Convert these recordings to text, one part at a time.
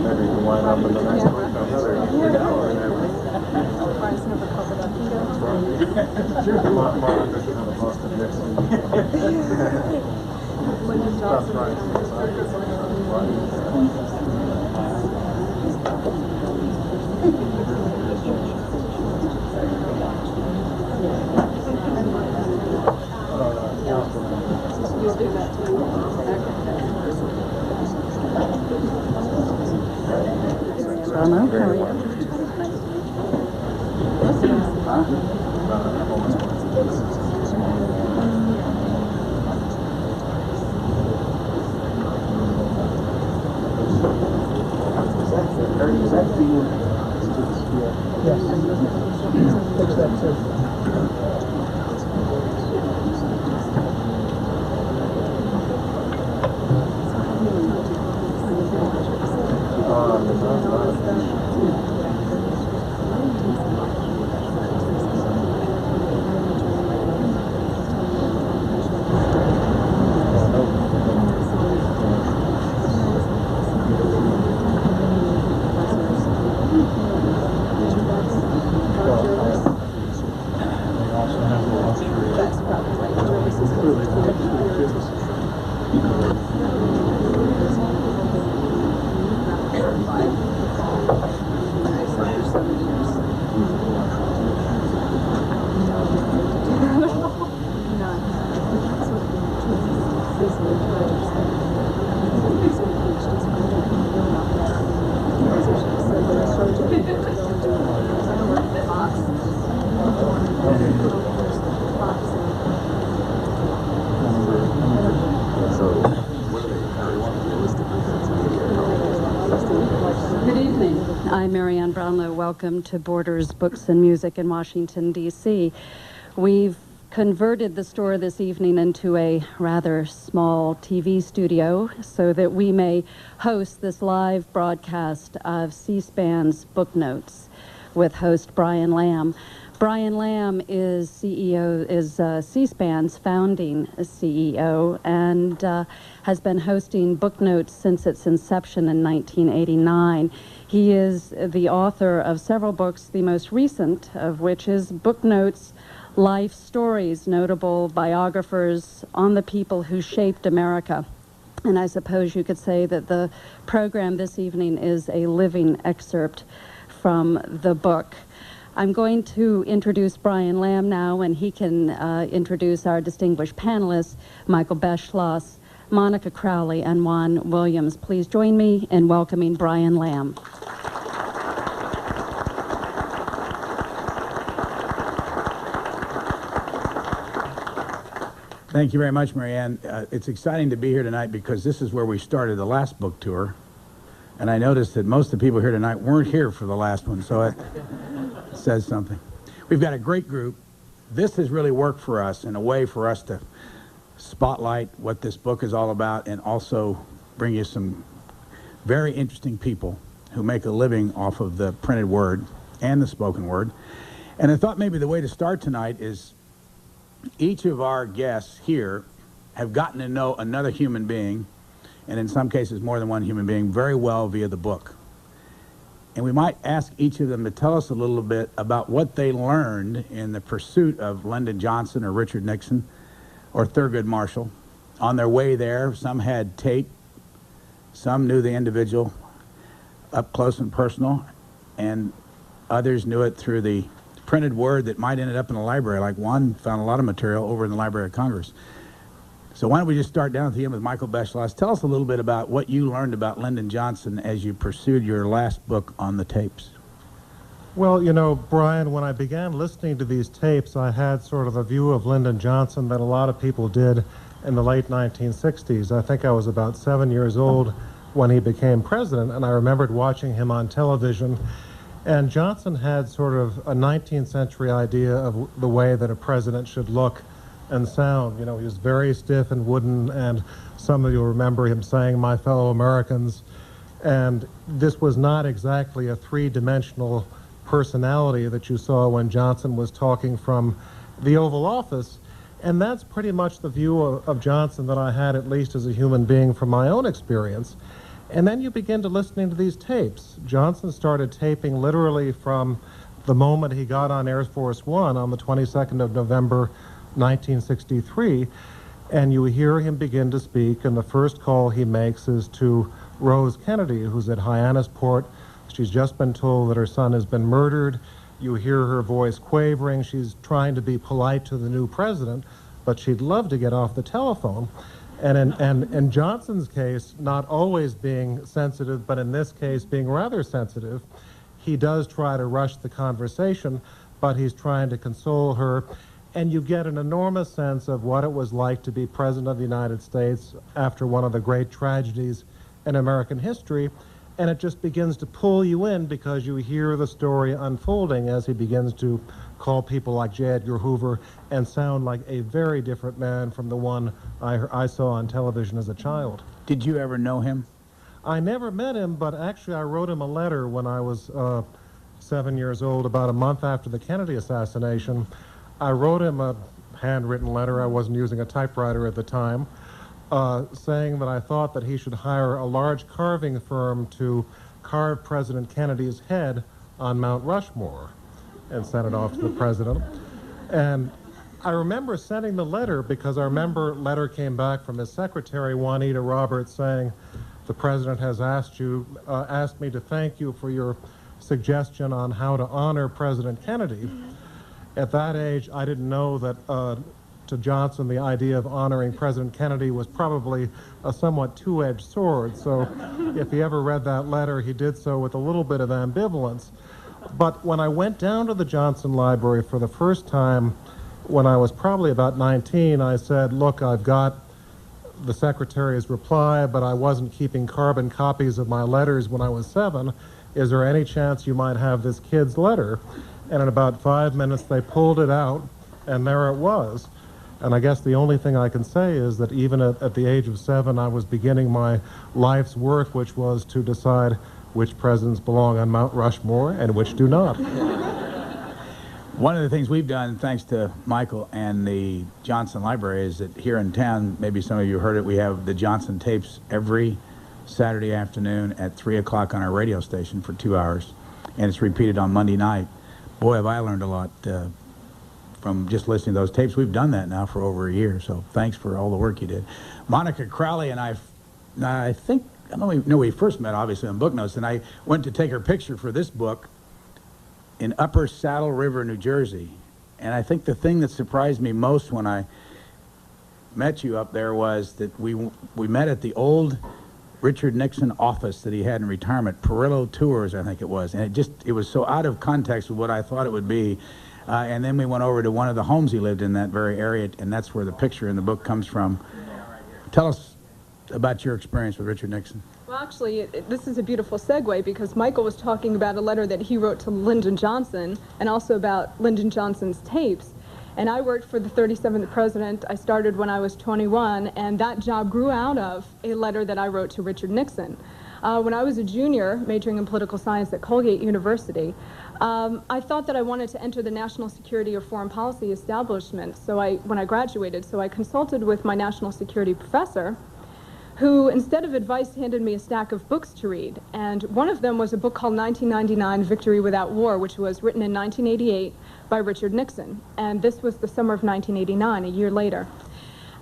Maybe you can line up in the next one. You'll do that too. How are you? Welcome to Borders Books and Music in Washington, D.C. We've converted the store this evening into a rather small TV studio so that we may host this live broadcast of C-SPAN's Book Notes with host Brian Lamb. Brian Lamb is C-SPAN's founding CEO and has been hosting Book Notes since its inception in 1989. He is the author of several books, the most recent of which is Book Notes, Life Stories, notable biographers on the people who shaped America. And I suppose you could say that the program this evening is a living excerpt from the book. I'm going to introduce Brian Lamb now, and he can introduce our distinguished panelists, Michael Beschloss, Monica Crowley, and Juan Williams. Please join me in welcoming Brian Lamb. Thank you very much, Marianne. It's exciting to be here tonight because this is where we started the last book tour. And I noticed that most of the people here tonight weren't here for the last one, so it says something. We've got a great group. This has really worked for us in a way for us to spotlight what this book is all about and also bring you some very interesting people who make a living off of the printed word and the spoken word. And I thought maybe the way to start tonight is each of our guests here have gotten to know another human being, and in some cases more than one human being, very well via the book. And we might ask each of them to tell us a little bit about what they learned in the pursuit of Lyndon Johnson or Richard Nixon or Thurgood Marshall. On their way there, some had tape, some knew the individual up close and personal, and others knew it through the printed word that might end up in the library, like one found a lot of material over in the Library of Congress. So why don't we just start down at the end with Michael Beschloss. Tell us a little bit about what you learned about Lyndon Johnson as you pursued your last book on the tapes. Well, you know, Brian, when I began listening to these tapes, I had sort of a view of Lyndon Johnson that a lot of people did in the late 1960s. I think I was about 7 years old when he became president, and I remembered watching him on television. And Johnson had sort of a 19th century idea of the way that a president should look and sound. You know, he was very stiff and wooden, and some of you remember him saying, "My fellow Americans." And this was not exactly a three-dimensional personality that you saw when Johnson was talking from the Oval Office. And that's pretty much the view of Johnson that I had, at least as a human being, from my own experience. And then you begin to listening to these tapes. Johnson started taping literally from the moment he got on Air Force One on the 22nd of November, 1963, and you hear him begin to speak, and the first call he makes is to Rose Kennedy, who's at Hyannisport. She's just been told that her son has been murdered. You hear her voice quavering. She's trying to be polite to the new president, but she'd love to get off the telephone. And in Johnson's case, not always being sensitive, but in this case being rather sensitive, he does try to rush the conversation, but he's trying to console her. And you get an enormous sense of what it was like to be President of the United States after one of the great tragedies in American history. And it just begins to pull you in because you hear the story unfolding as he begins to call people like J. Edgar Hoover and sound like a very different man from the one I saw on television as a child. Did you ever know him? I never met him, but actually I wrote him a letter when I was 7 years old, about a month after the Kennedy assassination. I wrote him a handwritten letter. I wasn't using a typewriter at the time, saying that I thought that he should hire a large carving firm to carve President Kennedy's head on Mount Rushmore and send it off to the president. And I remember sending the letter because I remember letter came back from his secretary, Juanita Roberts, saying, the president has asked me to thank you for your suggestion on how to honor President Kennedy. At that age, I didn't know that to Johnson, the idea of honoring President Kennedy was probably a somewhat two-edged sword. So if he ever read that letter, he did so with a little bit of ambivalence. But when I went down to the Johnson Library for the first time, when I was probably about 19, I said, look, I've got the secretary's reply, but I wasn't keeping carbon copies of my letters when I was 7. Is there any chance you might have this kid's letter? And in about 5 minutes, they pulled it out, and there it was. And I guess the only thing I can say is that even at the age of 7, I was beginning my life's work, which was to decide which presidents belong on Mount Rushmore and which do not. One of the things we've done, thanks to Michael and the Johnson Library, is that here in town, maybe some of you heard it, we have the Johnson tapes every Saturday afternoon at 3 o'clock on our radio station for 2 hours, and it's repeated on Monday night. Boy, have I learned a lot from just listening to those tapes. We've done that now for over a year, so thanks for all the work you did. Monica Crowley and I don't know, we first met, obviously, on Book Notes, and I went to take her picture for this book in Upper Saddle River, New Jersey. And I think the thing that surprised me most when I met you up there was that we met at the old Richard Nixon office that he had in retirement, Perillo Tours, I think it was. And it was so out of context with what I thought it would be. And then we went over to one of the homes he lived in that very area, and that's where the picture in the book comes from. Tell us about your experience with Richard Nixon. Well, actually, this is a beautiful segue because Michael was talking about a letter that he wrote to Lyndon Johnson and also about Lyndon Johnson's tapes. And I worked for the 37th president. I started when I was 21, and that job grew out of a letter that I wrote to Richard Nixon. When I was a junior, majoring in political science at Colgate University, I thought that I wanted to enter the national security or foreign policy establishment when I graduated. So I consulted with my national security professor, who, instead of advice, handed me a stack of books to read. And one of them was a book called 1999, Victory Without War, which was written in 1988 by Richard Nixon. And this was the summer of 1989, a year later.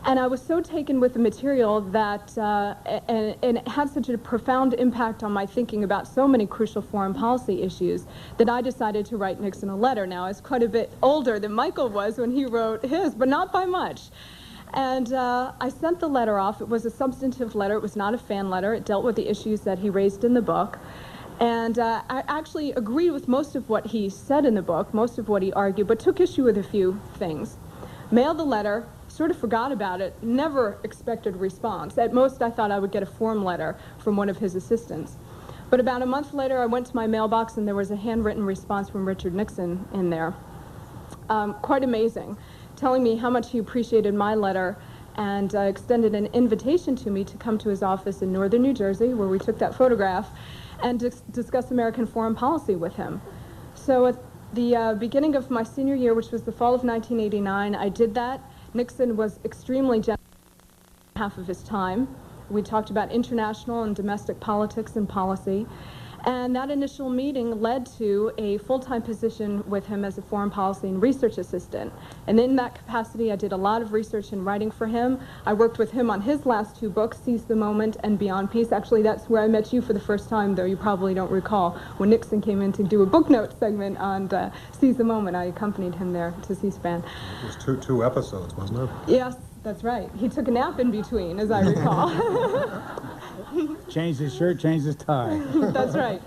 And I was so taken with the material that, and it had such a profound impact on my thinking about so many crucial foreign policy issues, that I decided to write Nixon a letter. Now, I was quite a bit older than Michael was when he wrote his, but not by much. And I sent the letter off. It was a substantive letter. It was not a fan letter. It dealt with the issues that he raised in the book. And I actually agreed with most of what he said in the book, most of what he argued, but took issue with a few things. Mailed the letter, sort of forgot about it, never expected a response. At most, I thought I would get a form letter from one of his assistants. But about a month later, I went to my mailbox, and there was a handwritten response from Richard Nixon in there. Quite amazing, telling me how much he appreciated my letter and extended an invitation to me to come to his office in northern New Jersey, where we took that photograph, and discuss American foreign policy with him. So at the beginning of my senior year, which was the fall of 1989, I did that. Nixon was extremely generous half of his time. We talked about international and domestic politics and policy. And that initial meeting led to a full-time position with him as a foreign policy and research assistant. And in that capacity, I did a lot of research and writing for him. I worked with him on his last two books, Seize the Moment and Beyond Peace. Actually, that's where I met you for the first time, though you probably don't recall. When Nixon came in to do a book note segment on Seize the Moment, I accompanied him there to C-SPAN. It was two episodes, wasn't it? Yes, that's right. He took a nap in between, as I recall. Changed his shirt, changed his tie. That's right.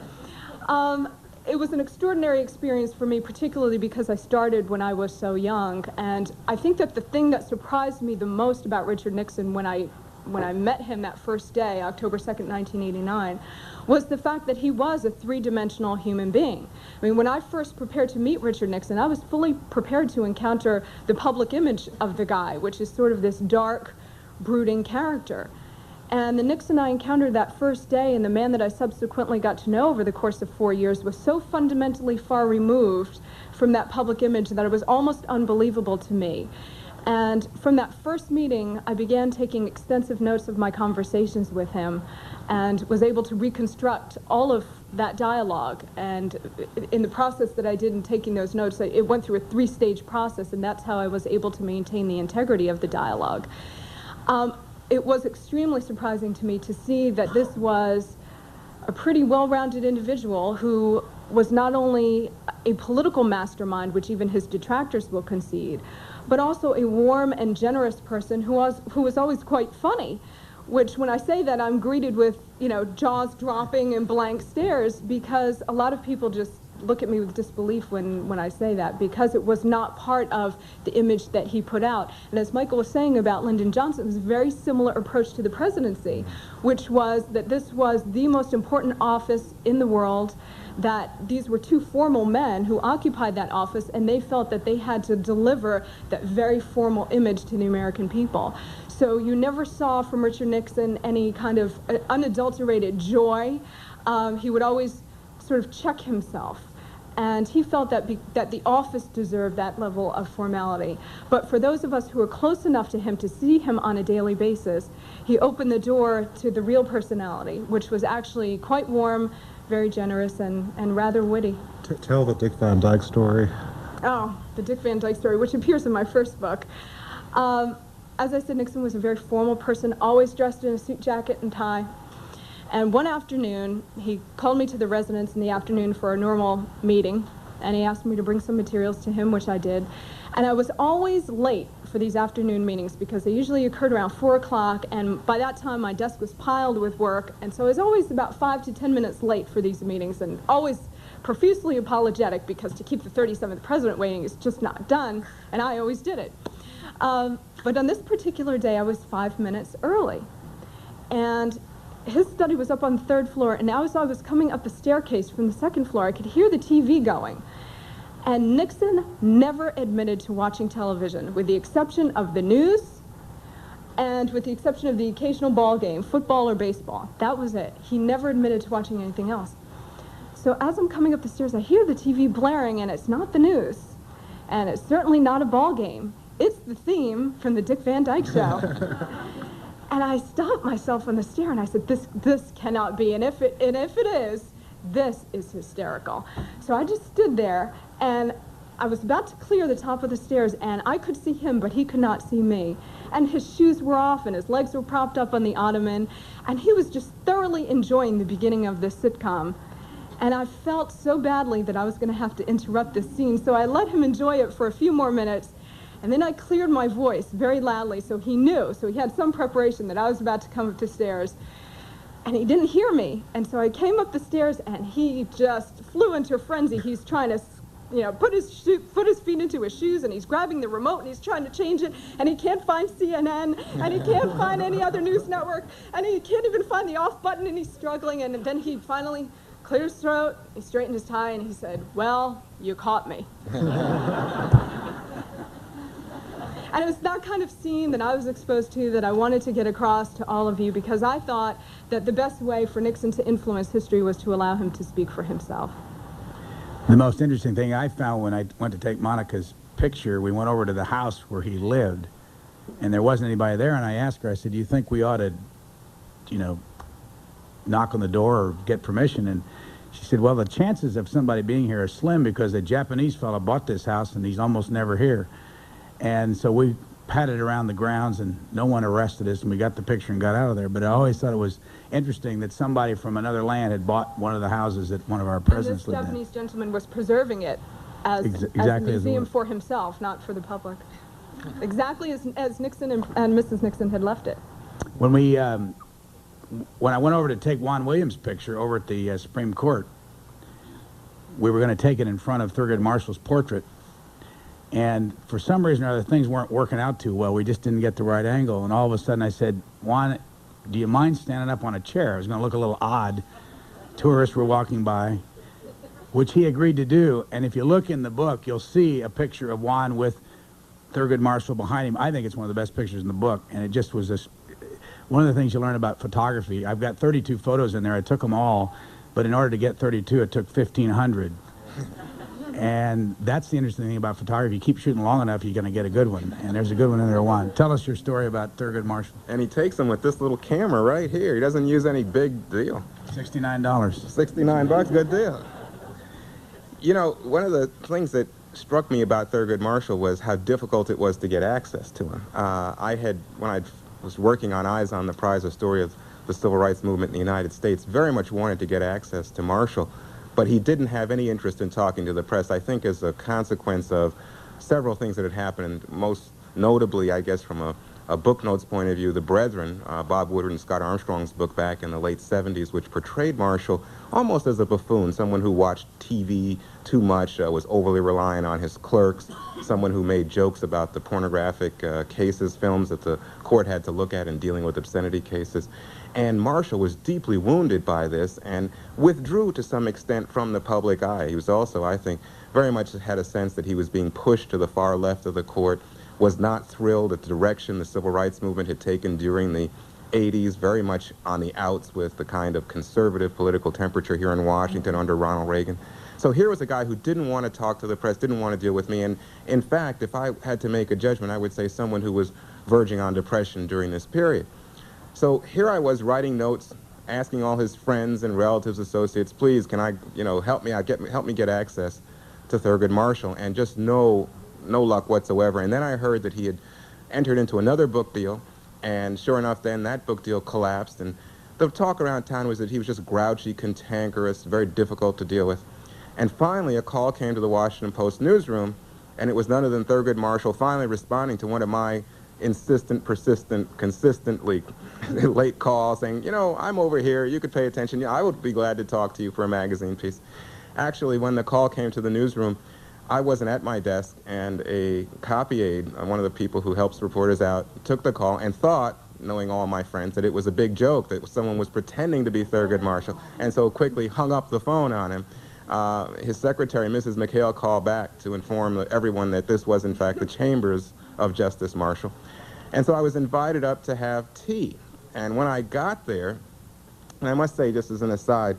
It was an extraordinary experience for me, particularly because I started when I was so young. And I think that the thing that surprised me the most about Richard Nixon when I met him that first day, October 2nd, 1989, was the fact that he was a three-dimensional human being. I mean, when I first prepared to meet Richard Nixon, I was fully prepared to encounter the public image of the guy, which is sort of this dark, brooding character. And the Nixon I encountered that first day, and the man that I subsequently got to know over the course of 4 years, was so fundamentally far removed from that public image that it was almost unbelievable to me. And from that first meeting, I began taking extensive notes of my conversations with him and was able to reconstruct all of that dialogue. And in the process that I did in taking those notes, it went through a three-stage process, and that's how I was able to maintain the integrity of the dialogue. It was extremely surprising to me to see that this was a pretty well-rounded individual who was not only a political mastermind, which even his detractors will concede, but also a warm and generous person who was always quite funny, which when I say that, I'm greeted with, you know, jaws dropping and blank stares, because a lot of people just look at me with disbelief when I say that, because it was not part of the image that he put out. And as Michael was saying about Lyndon Johnson, it was a very similar approach to the presidency, which was that this was the most important office in the world, that these were two formal men who occupied that office, and they felt that they had to deliver that very formal image to the American people. So you never saw from Richard Nixon any kind of unadulterated joy. He would always sort of check himself. And he felt that that the office deserved that level of formality. But for those of us who were close enough to him to see him on a daily basis, he opened the door to the real personality, which was actually quite warm, very generous, and rather witty. Tell the Dick Van Dyke story. Oh, the Dick Van Dyke story, which appears in my first book. As I said, Nixon was a very formal person, always dressed in a suit jacket and tie. And one afternoon, he called me to the residence in the afternoon for a normal meeting, and he asked me to bring some materials to him, which I did. And I was always late for these afternoon meetings because they usually occurred around 4 o'clock, and by that time my desk was piled with work, and so I was always about 5 to 10 minutes late for these meetings, and always profusely apologetic, because to keep the 37th president waiting is just not done, and I always did it. But on this particular day, I was 5 minutes early. And his study was up on the 3rd floor, and as I was coming up the staircase from the 2nd floor, I could hear the TV going. And Nixon never admitted to watching television, with the exception of the news and with the exception of the occasional ball game, football or baseball. That was it. He never admitted to watching anything else. So as I'm coming up the stairs, I hear the TV blaring, and it's not the news, and it's certainly not a ball game. It's the theme from the Dick Van Dyke Show. And I stopped myself on the stair, and I said, this cannot be, and if it is, this is hysterical. So I just stood there, and I was about to clear the top of the stairs, and I could see him, but he could not see me. And his shoes were off, and his legs were propped up on the ottoman, and he was just thoroughly enjoying the beginning of this sitcom. And I felt so badly that I was going to have to interrupt this scene, so I let him enjoy it for a few more minutes. And then I cleared my voice very loudly, so he knew, so he had some preparation that I was about to come up the stairs. And he didn't hear me, and so I came up the stairs, and he just flew into a frenzy. He's trying to, you know, put his feet into his shoes, and he's grabbing the remote, and he's trying to change it, and he can't find CNN, and he can't find any other news network, and he can't even find the off button, and he's struggling, and then he finally cleared his throat, he straightened his tie, and he said, "Well, you caught me." And it was that kind of scene that I was exposed to that I wanted to get across to all of you, because I thought that the best way for Nixon to influence history was to allow him to speak for himself. The most interesting thing I found when I went to take Monica's picture, we went over to the house where he lived, and there wasn't anybody there, and I asked her, I said, do you think we ought to, you know, knock on the door or get permission? And she said, well, the chances of somebody being here are slim because a Japanese fellow bought this house and he's almost never here. And so we patted around the grounds and no one arrested us, and we got the picture and got out of there. But I always thought it was interesting that somebody from another land had bought one of the houses that one of our presidents lived in. And this Japanese gentleman was preserving it as, Exactly as a as it museum was. for himself, not for the public. Exactly as Nixon and Mrs. Nixon had left it. When we, when I went over to take Juan Williams' picture over at the Supreme Court, we were going to take it in front of Thurgood Marshall's portrait. And for some reason or other, things weren't working out too well. We just didn't get the right angle. And all of a sudden I said, Juan, do you mind standing up on a chair? It was going to look a little odd. Tourists were walking by, which he agreed to do. And if you look in the book, you'll see a picture of Juan with Thurgood Marshall behind him. I think it's one of the best pictures in the book. And it just was this, one of the things you learn about photography. I've got 32 photos in there. I took them all. But in order to get 32, it took 1,500. And that's the interesting thing about photography. You keep shooting long enough, you're going to get a good one. And there's a good one in there, Juan. Tell us your story about Thurgood Marshall. And he takes them with this little camera right here. He doesn't use any big deal. $69. 69 bucks, good deal. You know, one of the things that struck me about Thurgood Marshall was how difficult it was to get access to him. When I was working on Eyes on the Prize, a story of the civil rights movement in the United States, very much wanted to get access to Marshall. But he didn't have any interest in talking to the press, I think as a consequence of several things that had happened, most notably, I guess, from a book notes point of view, The Brethren, Bob Woodward and Scott Armstrong's book back in the late 70s, which portrayed Marshall almost as a buffoon, someone who watched TV too much, was overly reliant on his clerks, someone who made jokes about the pornographic cases, films that the court had to look at in dealing with obscenity cases. And Marshall was deeply wounded by this and withdrew to some extent from the public eye. He was also, I think, very much had a sense that he was being pushed to the far left of the court, was not thrilled at the direction the civil rights movement had taken during the 80s, very much on the outs with the kind of conservative political temperature here in Washington under Ronald Reagan. So here was a guy who didn't want to talk to the press, didn't want to deal with me, and in fact, if I had to make a judgment, I would say someone who was verging on depression during this period. So here I was writing notes, asking all his friends and relatives, associates, please, can I, help me out, help me get access to Thurgood Marshall, and just no luck whatsoever. And then I heard that he had entered into another book deal, and sure enough, then that book deal collapsed, and the talk around town was that he was just grouchy, cantankerous, very difficult to deal with. And finally, a call came to the Washington Post newsroom, and it was none other than Thurgood Marshall finally responding to one of my insistent, persistent, consistently late calls saying, I'm over here, you could pay attention, I would be glad to talk to you for a magazine piece. Actually, when the call came to the newsroom, I wasn't at my desk, and a copy aide, one of the people who helps reporters out, took the call and thought, knowing all my friends, that it was a big joke, that someone was pretending to be Thurgood Marshall, and so quickly hung up the phone on him. His secretary, Mrs. McHale, called back to inform everyone that this was, in fact, the chambers of Justice Marshall. And so I was invited up to have tea. And when I got there, and I must say, just as an aside,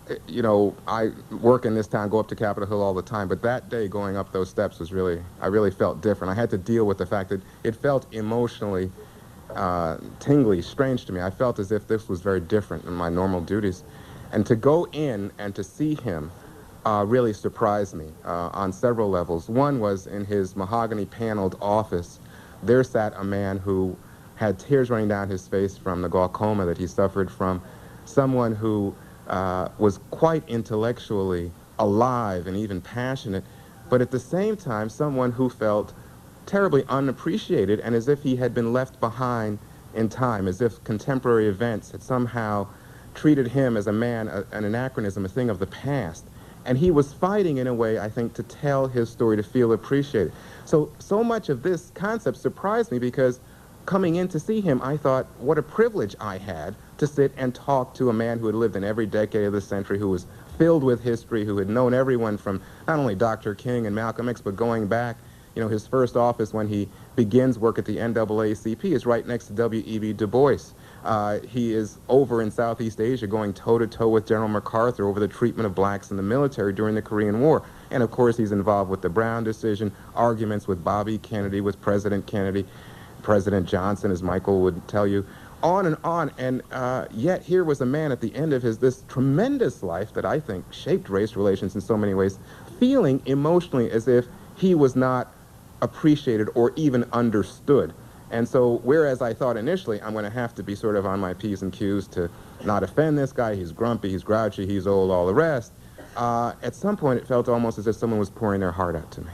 I work in this town, go up to Capitol Hill all the time, but that day going up those steps was I really felt different. I had to deal with the fact that it felt emotionally tingly, strange to me. I felt as if this was very different than my normal duties. And to go in and to see him really surprised me on several levels. One was in his mahogany paneled office. There sat a man who had tears running down his face from the glaucoma that he suffered from, someone who was quite intellectually alive and even passionate, but at the same time someone who felt terribly unappreciated and as if he had been left behind in time, as if contemporary events had somehow treated him as a man, an anachronism, a thing of the past. And he was fighting, in a way, I think, to tell his story, to feel appreciated. So much of this concept surprised me because coming in to see him, I thought, what a privilege I had to sit and talk to a man who had lived in every decade of the century, who was filled with history, who had known everyone from not only Dr. King and Malcolm X, but going back You know, his first office when he begins work at the NAACP is right next to W.E.B. Du Bois. He is over in Southeast Asia going toe-to-toe with General MacArthur over the treatment of blacks in the military during the Korean War. And of course, he's involved with the Brown decision, arguments with Bobby Kennedy, with President Kennedy, President Johnson, as Michael would tell you, on and on. And yet here was a man at the end of this tremendous life that I think shaped race relations in so many ways, feeling emotionally as if he was not appreciated or even understood. And so, whereas I thought initially I'm going to have to be sort of on my P's and Q's to not offend this guy, he's grumpy, he's grouchy, he's old, all the rest, at some point it felt almost as if someone was pouring their heart out to me.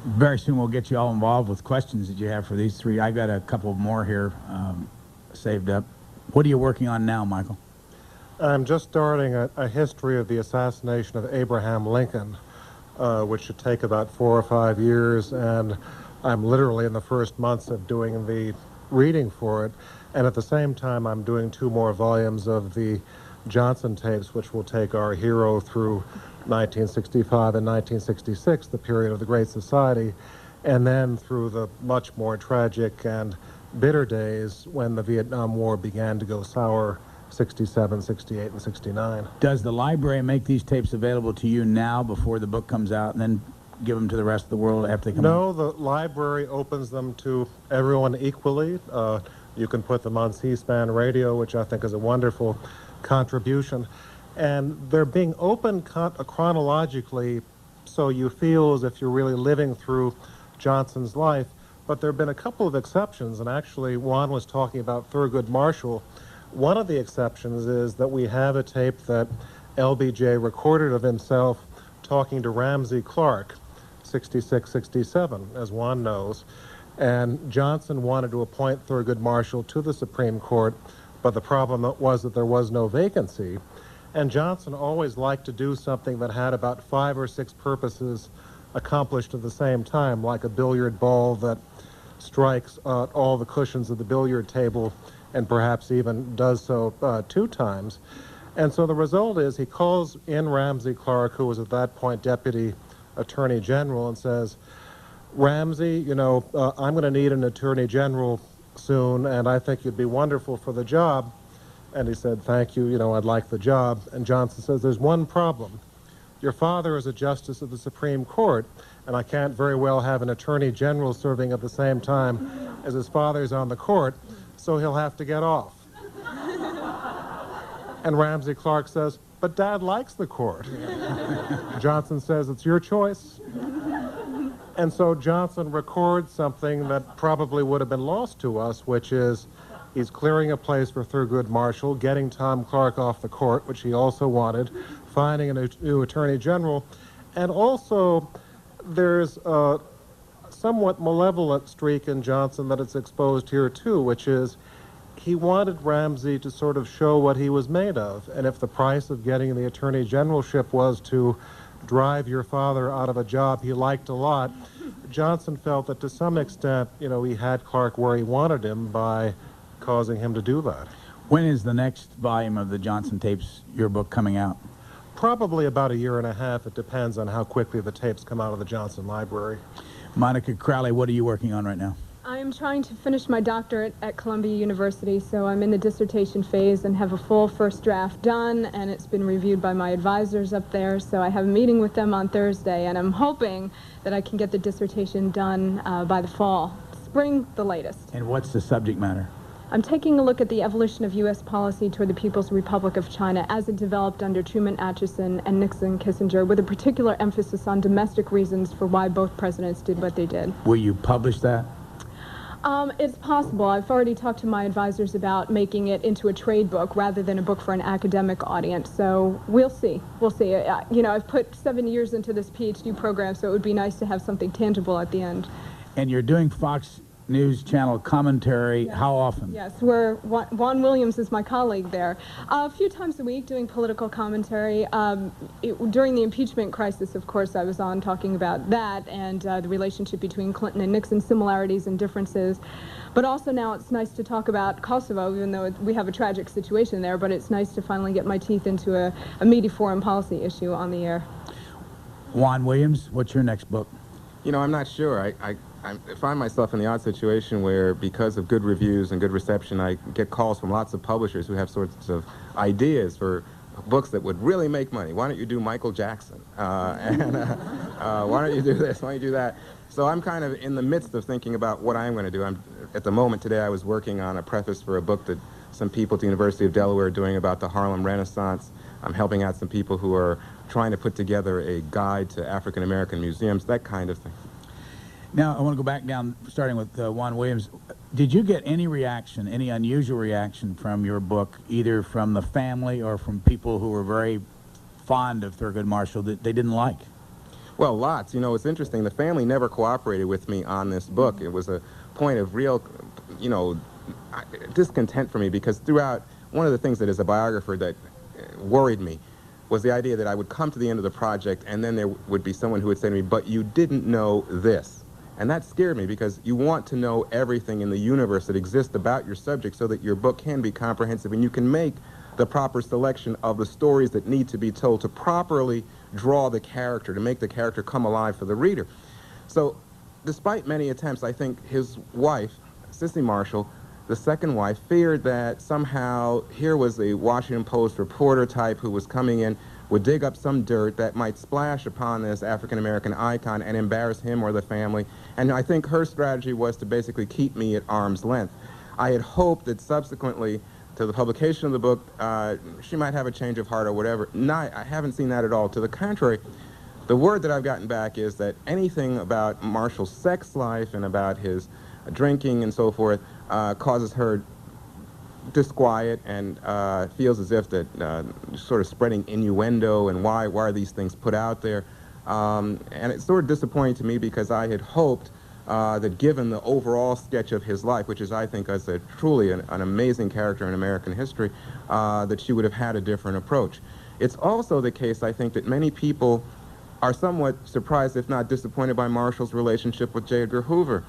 Very soon we'll get you all involved with questions that you have for these three. I've got a couple more here saved up. What are you working on now, Michael? I'm just starting a history of the assassination of Abraham Lincoln, which should take about 4 or 5 years, and I'm literally in the first months of doing the reading for it, and at the same time I'm doing 2 more volumes of the Johnson tapes, which will take our hero through 1965 and 1966, the period of the Great Society, and then through the much more tragic and bitter days when the Vietnam War began to go sour, 67, 68, and 69. Does the library make these tapes available to you now before the book comes out and then give them to the rest of the world after they come out? No, the library opens them to everyone equally. You can put them on C-SPAN radio, which I think is a wonderful contribution. And they're being opened chronologically, so you feel as if you're really living through Johnson's life. But there have been a couple of exceptions, and actually Juan was talking about Thurgood Marshall. One of the exceptions is that we have a tape that LBJ recorded of himself talking to Ramsey Clark, 66, 67, as Juan knows. And Johnson wanted to appoint Thurgood Marshall to the Supreme Court, but the problem was that there was no vacancy. And Johnson always liked to do something that had about 5 or 6 purposes accomplished at the same time, like a billiard ball that strikes all the cushions of the billiard table and perhaps even does so 2 times. And so the result is he calls in Ramsey Clark, who was at that point Deputy Attorney General, and says, Ramsey, you know, I'm going to need an Attorney General soon, and I think you'd be wonderful for the job. And he said, thank you, you know, I'd like the job. And Johnson says, there's one problem. Your father is a justice of the Supreme Court, and I can't very well have an Attorney General serving at the same time as his father's on the court, so he'll have to get off. And Ramsey Clark says, but Dad likes the court. Johnson says, it's your choice. And so Johnson records something that probably would have been lost to us, which is he's clearing a place for Thurgood Marshall, getting Tom Clark off the court, which he also wanted, finding a new Attorney General. And also, there's a somewhat malevolent streak in Johnson that it's exposed here too, which is he wanted Ramsey to sort of show what he was made of. And if the price of getting the Attorney Generalship was to drive your father out of a job he liked a lot, Johnson felt that to some extent, you know, he had Clark where he wanted him by causing him to do that. When is the next volume of the Johnson tapes, your book, coming out? Probably about 1.5 years. It depends on how quickly the tapes come out of the Johnson Library. Monica Crowley, what are you working on right now? I'm trying to finish my doctorate at Columbia University, so I'm in the dissertation phase and have a full first draft done, and it's been reviewed by my advisors up there, so I have a meeting with them on Thursday, and I'm hoping that I can get the dissertation done by the fall. Spring, the latest. And what's the subject matter? I'm taking a look at the evolution of U.S. policy toward the People's Republic of China as it developed under Truman, Atchison, and Nixon, Kissinger, with a particular emphasis on domestic reasons for why both presidents did what they did. Will you publish that? It's possible. I've already talked to my advisors about making it into a trade book rather than a book for an academic audience, so we'll see. We'll see. You know, I've put 7 years into this PhD program, so it would be nice to have something tangible at the end. And you're doing Fox News Channel commentary, how often? Yes, Juan Williams is my colleague there. A few times a week doing political commentary. During the impeachment crisis, of course, I was on talking about that and the relationship between Clinton and Nixon, similarities and differences. But also now it's nice to talk about Kosovo, even though we have a tragic situation there, but it's nice to finally get my teeth into a meaty foreign policy issue on the air. Juan Williams, what's your next book? You know, I'm not sure. I find myself in the odd situation where, because of good reviews and good reception, I get calls from lots of publishers who have sorts of ideas for books that would really make money. Why don't you do Michael Jackson? Why don't you do this? Why don't you do that? So I'm kind of in the midst of thinking about what I'm going to do. At the moment today, I was working on a preface for a book that some people at the University of Delaware are doing about the Harlem Renaissance. I'm helping out some people who are trying to put together a guide to African American museums, that kind of thing. Now, I want to go back down, starting with Juan Williams. Did you get any reaction, any unusual reaction from your book, either from the family or from people who were very fond of Thurgood Marshall that they didn't like? Well, lots. You know, it's interesting. The family never cooperated with me on this book. It was a point of real, you know, discontent for me, because throughout, one of the things that as a biographer that worried me was the idea that I would come to the end of the project and then there would be someone who would say to me, but you didn't know this. And that scared me, because you want to know everything in the universe that exists about your subject so that your book can be comprehensive and you can make the proper selection of the stories that need to be told to properly draw the character, to make the character come alive for the reader. So despite many attempts, I think his wife, Cissy Marshall, the second wife, feared that somehow here was a Washington Post reporter type who was coming in, would dig up some dirt that might splash upon this African-American icon and embarrass him or the family. And I think her strategy was to basically keep me at arm's length. I had hoped that subsequently to the publication of the book, she might have a change of heart or whatever. I haven't seen that at all. To the contrary, the word that I've gotten back is that anything about Marshall's sex life and about his drinking and so forth causes her disquiet, and feels as if that sort of spreading innuendo and why are these things put out there. And it's sort of disappointing to me, because I had hoped that given the overall sketch of his life, which is, I think, as a truly an amazing character in American history, that she would have had a different approach. It's also the case, I think, that many people are somewhat surprised, if not disappointed, by Marshall's relationship with J. Edgar Hoover.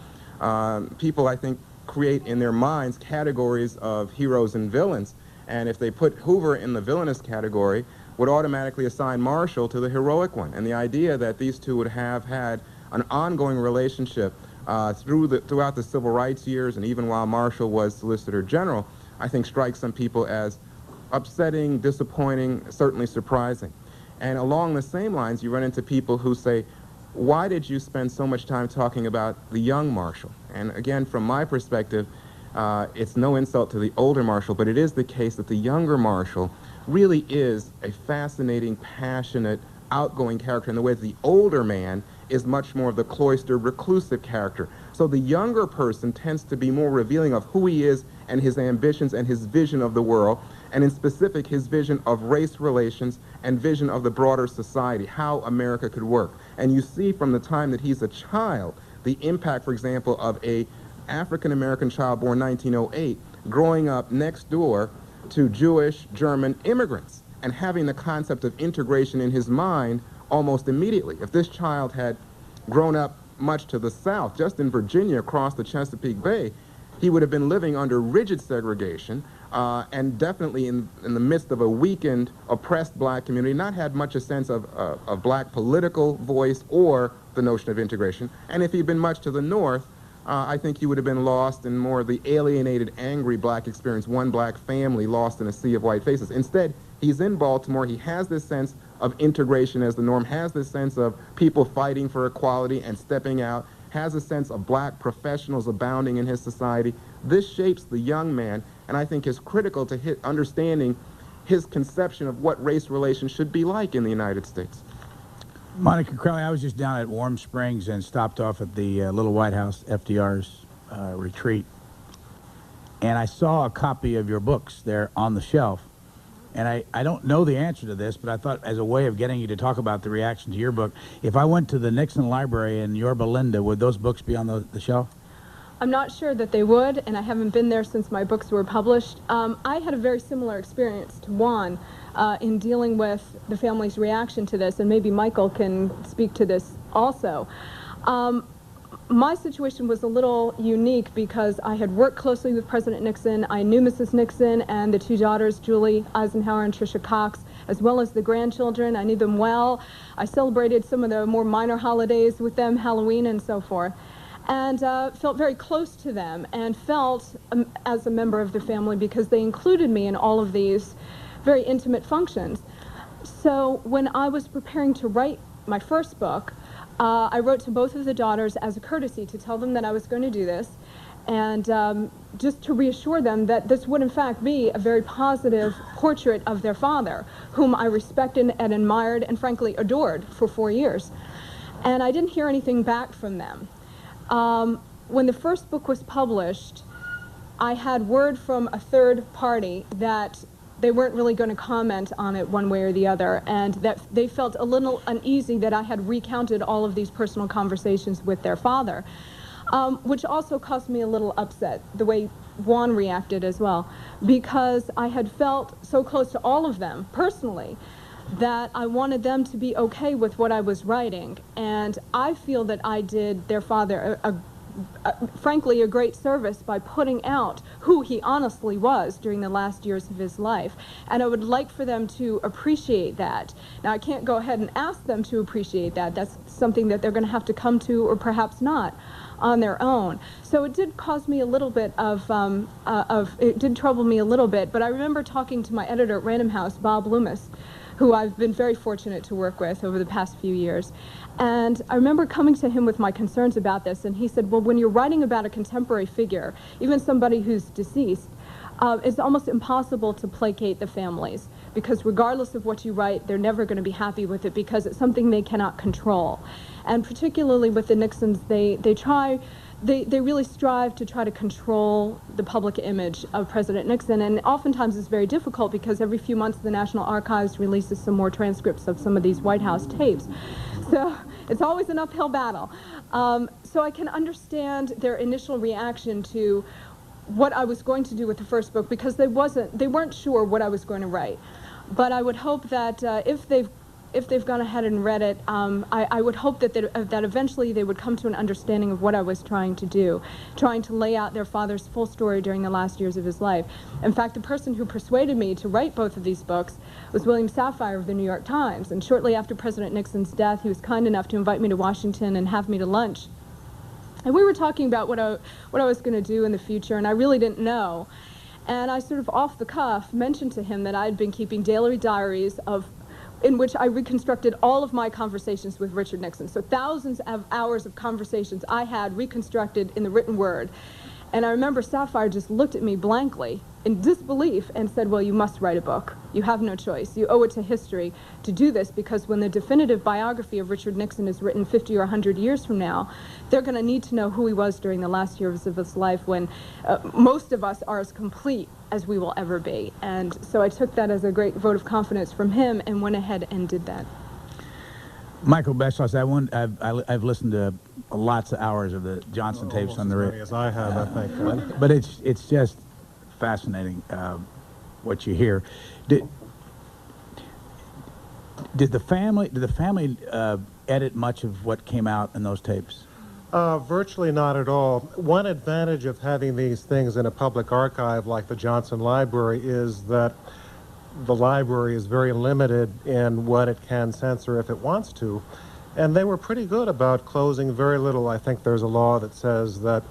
People, I think, create in their minds categories of heroes and villains, and if they put Hoover in the villainous category, would automatically assign Marshall to the heroic one. And the idea that these two would have had an ongoing relationship throughout the civil rights years and even while Marshall was Solicitor General, I think strikes some people as upsetting, disappointing, certainly surprising. And along the same lines, you run into people who say, why did you spend so much time talking about the young Marshall? And again, from my perspective, it's no insult to the older Marshall, but it is the case that the younger Marshall really is a fascinating, passionate, outgoing character in the way that the older man is much more of the cloistered, reclusive character. So the younger person tends to be more revealing of who he is and his ambitions and his vision of the world, and in specific, his vision of race relations and vision of the broader society, how America could work. And you see from the time that he's a child, the impact, for example, of a African-American child born 1908, growing up next door to Jewish German immigrants, and having the concept of integration in his mind almost immediately. If this child had grown up much to the south, just in Virginia across the Chesapeake Bay, he would have been living under rigid segregation, and definitely in the midst of a weakened, oppressed black community, not had much a sense of black political voice or the notion of integration. And if he'd been much to the north, I think he would have been lost in more of the alienated, angry black experience, one black family lost in a sea of white faces. Instead, he's in Baltimore, he has this sense of integration as the norm, has this sense of people fighting for equality and stepping out, has a sense of black professionals abounding in his society. This shapes the young man, and I think is critical to understanding his conception of what race relations should be like in the United States. Monica Crowley, I was just down at Warm Springs and stopped off at the Little White House, FDR's retreat, and I saw a copy of your books there on the shelf. And I don't know the answer to this, but I thought as a way of getting you to talk about the reaction to your book, if I went to the Nixon Library in Yorba Linda, would those books be on the shelf? I'm not sure that they would, and I haven't been there since my books were published. I had a very similar experience to Juan in dealing with the family's reaction to this, and maybe Michael can speak to this also. My situation was a little unique because I had worked closely with President Nixon. I knew Mrs. Nixon and the two daughters, Julie Eisenhower and Tricia Cox, as well as the grandchildren. I knew them well. I celebrated some of the more minor holidays with them, Halloween and so forth, and felt very close to them and felt as a member of the family because they included me in all of these very intimate functions. So when I was preparing to write my first book, I wrote to both of the daughters as a courtesy to tell them that I was going to do this, and just to reassure them that this would in fact be a very positive portrait of their father, whom I respected and admired and frankly adored for 4 years. And I didn't hear anything back from them. When the first book was published, I had word from a third party that they weren't really going to comment on it one way or the other, and that they felt a little uneasy that I had recounted all of these personal conversations with their father, which also caused me a little upset, the way Juan reacted as well, because I had felt so close to all of them personally that I wanted them to be okay with what I was writing, and I feel that I did their father frankly a great service by putting out who he honestly was during the last years of his life, and I would like for them to appreciate that. Now, I can't go ahead and ask them to appreciate that. That's something that they're going to have to come to, or perhaps not, on their own. So it did cause me a little bit it did trouble me a little bit, but I remember talking to my editor at Random House, Bob Loomis, who I've been very fortunate to work with over the past few years. And I remember coming to him with my concerns about this, and he said, well, when you're writing about a contemporary figure, even somebody who's deceased, it's almost impossible to placate the families, because regardless of what you write, they're never going to be happy with it because it's something they cannot control. And particularly with the Nixons, they really strive to try to control the public image of President Nixon, and oftentimes it's very difficult because every few months the National Archives releases some more transcripts of some of these White House tapes. So it's always an uphill battle. So I can understand their initial reaction to what I was going to do with the first book, because they weren't sure what I was going to write. But I would hope that if they've gone ahead and read it, I would hope that eventually they would come to an understanding of what I was trying to do, trying to lay out their father's full story during the last years of his life. In fact, the person who persuaded me to write both of these books was William Safire of the New York Times, and shortly after President Nixon's death, he was kind enough to invite me to Washington and have me to lunch. And we were talking about what I was going to do in the future, and I really didn't know. And I sort of off the cuff mentioned to him that I had been keeping daily diaries in which I reconstructed all of my conversations with Richard Nixon. So thousands of hours of conversations I had reconstructed in the written word. And I remember Safire just looked at me blankly in disbelief and said, well, you must write a book. You have no choice. You owe it to history to do this, because when the definitive biography of Richard Nixon is written 50 or 100 years from now, they're going to need to know who he was during the last years of his life, when most of us are as complete as we will ever be. And so I took that as a great vote of confidence from him and went ahead and did that. Michael Beschloss, I've listened to lots of hours of the Johnson tapes on the radio. As I have, I think. But it's just fascinating what you hear. Did the family edit much of what came out in those tapes? Virtually not at all. One advantage of having these things in a public archive like the Johnson Library is that the library is very limited in what it can censor if it wants to. And they were pretty good about closing very little. I think there's a law that says that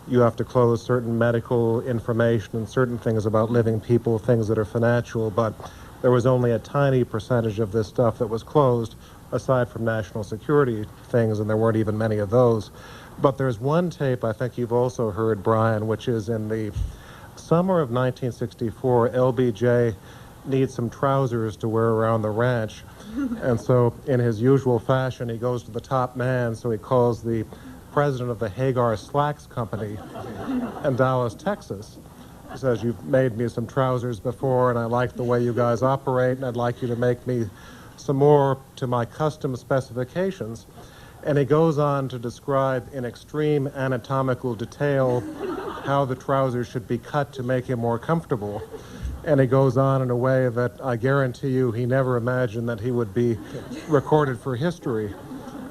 you have to close certain medical information and certain things about living people, things that are financial, but there was only a tiny percentage of this stuff that was closed, aside from national security things, and there weren't even many of those. But there's one tape I think you've also heard, Brian, which is in the summer of 1964. LBJ needs some trousers to wear around the ranch. And so in his usual fashion, he goes to the top man, so he calls the president of the Hagar Slacks Company in Dallas, Texas. He says, you've made me some trousers before, and I like the way you guys operate, and I'd like you to make me some more to my custom specifications. And he goes on to describe in extreme anatomical detail how the trousers should be cut to make him more comfortable. And he goes on in a way that I guarantee you he never imagined that he would be recorded for history.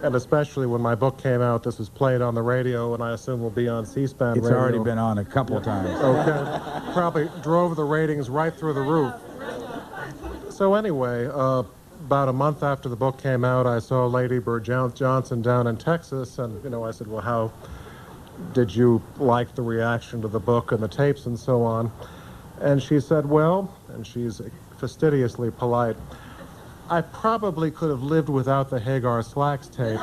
And especially when my book came out, this was played on the radio, and I assume will be on C-SPAN radio. It's already been on a couple of times. Okay. Probably drove the ratings right through the roof. So anyway, about a month after the book came out, I saw Lady Bird Johnson down in Texas, and I said, well, how did you like the reaction to the book and the tapes and so on? And she said, well, and she's fastidiously polite, I probably could have lived without the Hagar Slacks tape.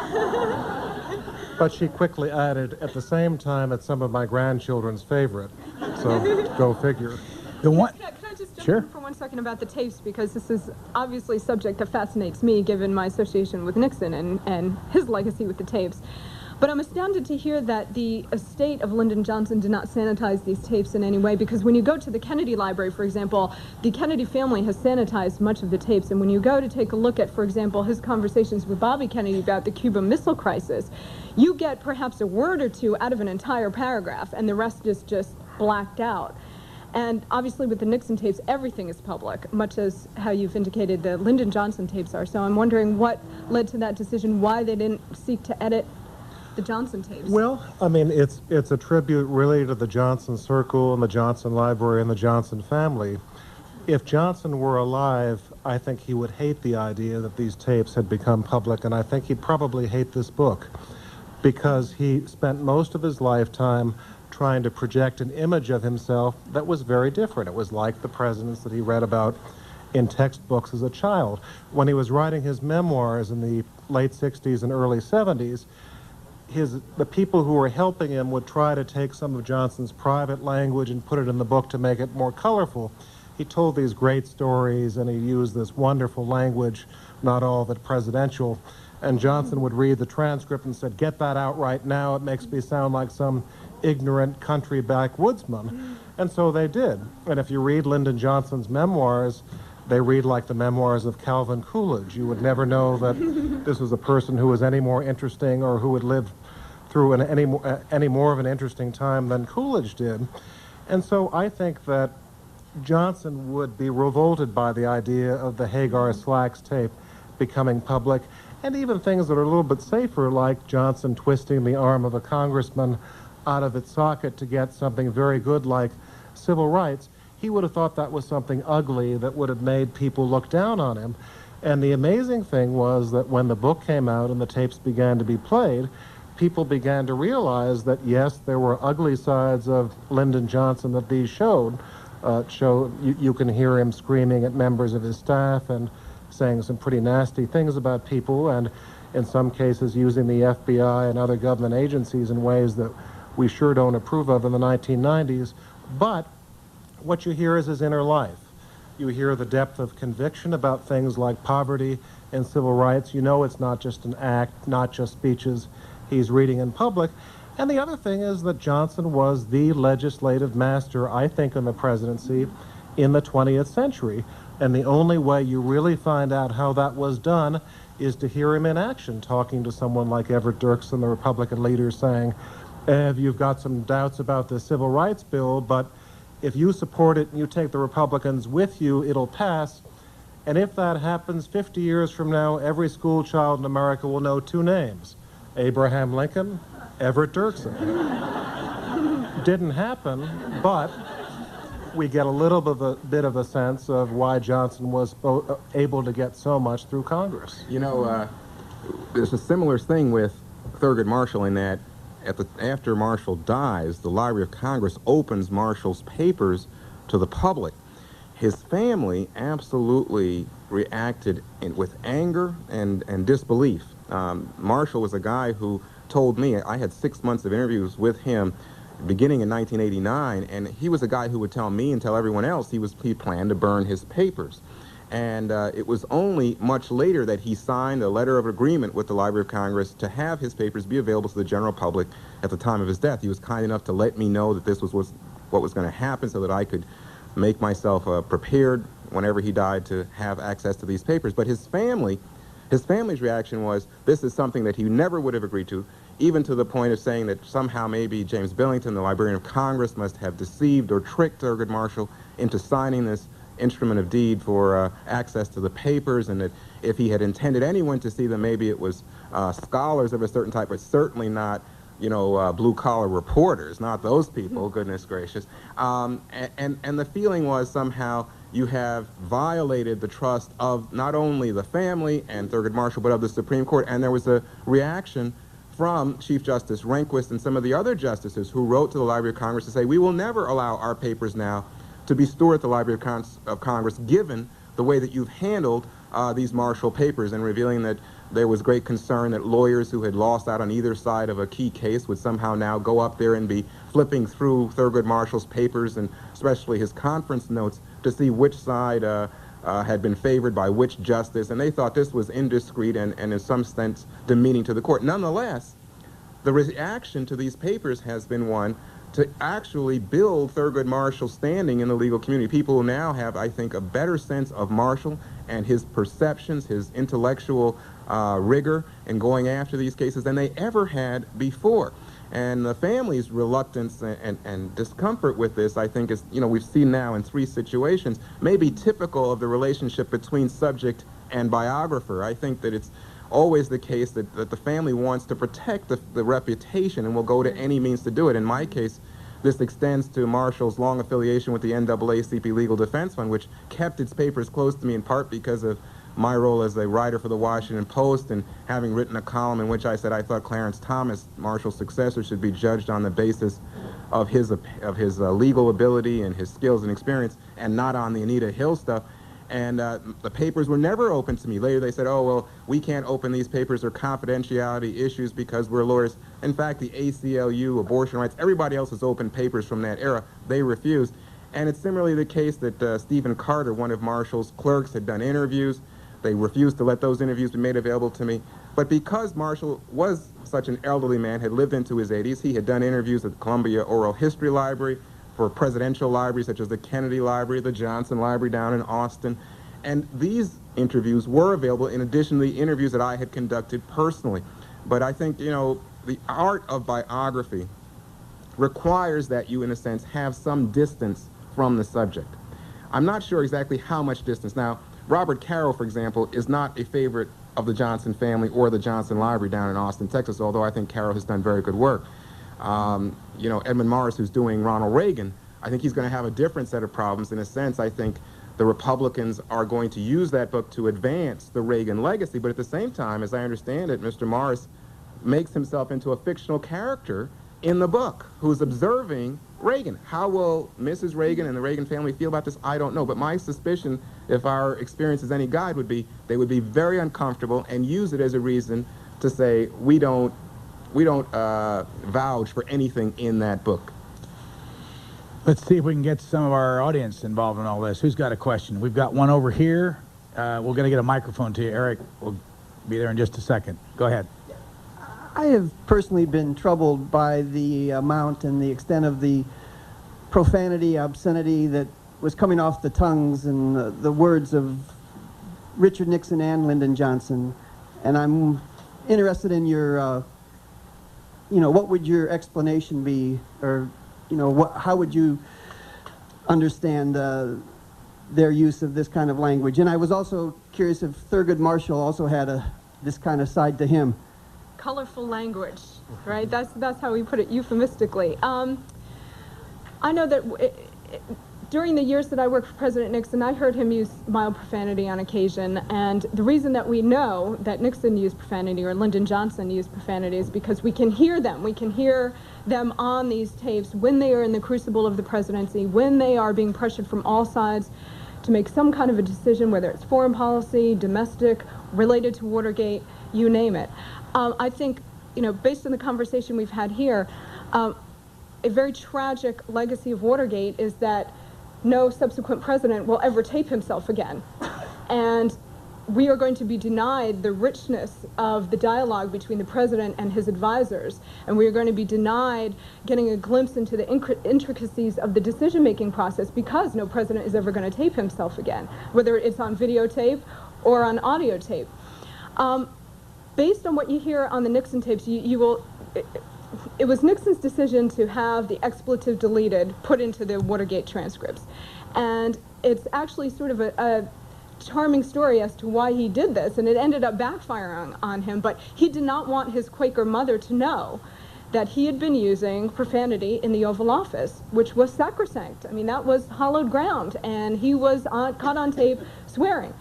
But she quickly added, at the same time, it's some of my grandchildren's favorite. So go figure. The one, Can I just jump Sure. in for 1 second about the tapes, because this is obviously a subject that fascinates me given my association with Nixon and his legacy with the tapes. But I'm astounded to hear that the estate of Lyndon Johnson did not sanitize these tapes in any way, because when you go to the Kennedy Library, for example, the Kennedy family has sanitized much of the tapes. And when you go to take a look at, for example, his conversations with Bobby Kennedy about the Cuban Missile Crisis, you get perhaps a word or two out of an entire paragraph, and the rest is just blacked out. And obviously with the Nixon tapes, everything is public, much as how you've indicated the Lyndon Johnson tapes are. So I'm wondering what led to that decision, why they didn't seek to edit the Johnson tapes. Well, I mean, it's a tribute really to the Johnson Circle and the Johnson Library and the Johnson family. If Johnson were alive, I think he would hate the idea that these tapes had become public, and I think he'd probably hate this book, because he spent most of his lifetime trying to project an image of himself that was very different. It was like the presidents that he read about in textbooks as a child. When he was writing his memoirs in the late 60s and early 70s, the people who were helping him would try to take some of Johnson's private language and put it in the book to make it more colorful. He told these great stories, and he used this wonderful language, not all of it presidential. And Johnson would read the transcript and said, "Get that out right now. It makes me sound like some ignorant country backwoodsman." And so they did. And if you read Lyndon Johnson's memoirs, they read like the memoirs of Calvin Coolidge. You would never know that this was a person who was any more interesting or who had lived through any more of an interesting time than Coolidge did. And so I think that Johnson would be revolted by the idea of the Hagar Slacks tape becoming public, and even things that are a little bit safer, like Johnson twisting the arm of a congressman out of its socket to get something very good like civil rights. He would have thought that was something ugly that would have made people look down on him. And the amazing thing was that when the book came out and the tapes began to be played, people began to realize that, yes, there were ugly sides of Lyndon Johnson that these showed. You can hear him screaming at members of his staff and saying some pretty nasty things about people, and in some cases using the FBI and other government agencies in ways that we sure don't approve of in the 1990s. But what you hear is his inner life. You hear the depth of conviction about things like poverty and civil rights. You know it's not just an act, not just speeches he's reading in public. And the other thing is that Johnson was the legislative master, I think, in the presidency in the 20th century. And the only way you really find out how that was done is to hear him in action, talking to someone like Everett Dirksen, the Republican leader, saying, you've got some doubts about the civil rights bill, but if you support it and you take the Republicans with you, it'll pass. And if that happens 50 years from now, every school child in America will know two names: Abraham Lincoln, Everett Dirksen. Didn't happen, but we get a little bit of a sense of why Johnson was able to get so much through Congress. You know, there's a similar thing with Thurgood Marshall in that after Marshall dies, the Library of Congress opens Marshall's papers to the public. His family absolutely reacted with anger and disbelief. Marshall was a guy who told me, I had 6 months of interviews with him beginning in 1989, and he was a guy who would tell me and tell everyone else he planned to burn his papers. And it was only much later that he signed a letter of agreement with the Library of Congress to have his papers be available to the general public at the time of his death. He was kind enough to let me know that this was what was going to happen so that I could make myself prepared whenever he died to have access to these papers. But his family's reaction was, this is something that he never would have agreed to, even to the point of saying that somehow maybe James Billington, the Librarian of Congress, must have deceived or tricked Thurgood Marshall into signing this instrument of deed for access to the papers, and that if he had intended anyone to see them, maybe it was scholars of a certain type, but certainly not, blue-collar reporters, not those people, goodness gracious. And the feeling was somehow you have violated the trust of not only the family and Thurgood Marshall, but of the Supreme Court. And there was a reaction from Chief Justice Rehnquist and some of the other justices who wrote to the Library of Congress to say, we will never allow our papers now to be stored at the Library of Congress, given the way that you've handled these Marshall papers, and revealing that there was great concern that lawyers who had lost out on either side of a key case would somehow now go up there and be flipping through Thurgood Marshall's papers, and especially his conference notes, to see which side had been favored by which justice. And they thought this was indiscreet and in some sense demeaning to the court. Nonetheless, the reaction to these papers has been one to actually build Thurgood Marshall's standing in the legal community. People now have, I think, a better sense of Marshall and his perceptions, his intellectual rigor in going after these cases than they ever had before. And the family's reluctance and discomfort with this, I think, is, we've seen now in 3 situations, may be typical of the relationship between subject and biographer. I think that it's always the case that the family wants to protect the reputation and will go to any means to do it. In my case, this extends to Marshall's long affiliation with the NAACP Legal Defense Fund, which kept its papers close to me in part because of my role as a writer for the Washington Post, and having written a column in which I said I thought Clarence Thomas, Marshall's successor, should be judged on the basis of his legal ability and his skills and experience, and not on the Anita Hill stuff. And the papers were never open to me. Later they said, oh, well, we can't open these papers, or confidentiality issues because we're lawyers. In fact, the ACLU, abortion rights, everybody else has opened papers from that era. They refused. And it's similarly the case that Stephen Carter, one of Marshall's clerks, had done interviews. They refused to let those interviews be made available to me. But because Marshall was such an elderly man, had lived into his 80s, he had done interviews at the Columbia Oral History Library, for presidential libraries such as the Kennedy Library, the Johnson Library down in Austin. And these interviews were available in addition to the interviews that I had conducted personally. But I think, the art of biography requires that you, in a sense, have some distance from the subject. I'm not sure exactly how much distance. Now, Robert Caro, for example, is not a favorite of the Johnson family or the Johnson Library down in Austin, Texas, although I think Caro has done very good work. Edmund Morris, who's doing Ronald Reagan, I think he's going to have a different set of problems. In a sense, I think the Republicans are going to use that book to advance the Reagan legacy, but at the same time, as I understand it, Mr. Morris makes himself into a fictional character in the book who's observing Reagan. How will Mrs. Reagan and the Reagan family feel about this? I don't know, but my suspicion, if our experience is any guide, would be they would be very uncomfortable and use it as a reason to say, we don't vouch for anything in that book. Let's see if we can get some of our audience involved in all this. Who's got a question? We've got one over here. We're going to get a microphone to you. Eric will be there in just a second. Go ahead. I have personally been troubled by the amount and the extent of the profanity, obscenity that was coming off the tongues and the words of Richard Nixon and Lyndon Johnson. And I'm interested in your, what would your explanation be, or, how would you understand their use of this kind of language? And I was also curious if Thurgood Marshall also had this kind of side to him. Colorful language, right? That's how we put it euphemistically. I know that during the years that I worked for President Nixon, I heard him use mild profanity on occasion, and the reason that we know that Nixon used profanity or Lyndon Johnson used profanity is because we can hear them. We can hear them on these tapes when they are in the crucible of the presidency, when they are being pressured from all sides to make some kind of a decision, whether it's foreign policy, domestic, related to Watergate, you name it. I think, based on the conversation we've had here, a very tragic legacy of Watergate is that no subsequent president will ever tape himself again. And we are going to be denied the richness of the dialogue between the president and his advisors. And we are going to be denied getting a glimpse into the intricacies of the decision-making process because no president is ever going to tape himself again, whether it's on videotape or on audio tape. Based on what you hear on the Nixon tapes, it was Nixon's decision to have the expletive deleted put into the Watergate transcripts. And it's actually sort of a charming story as to why he did this, and it ended up backfiring on him, but he did not want his Quaker mother to know that he had been using profanity in the Oval Office, which was sacrosanct. I mean, that was hallowed ground, and he was caught on tape swearing.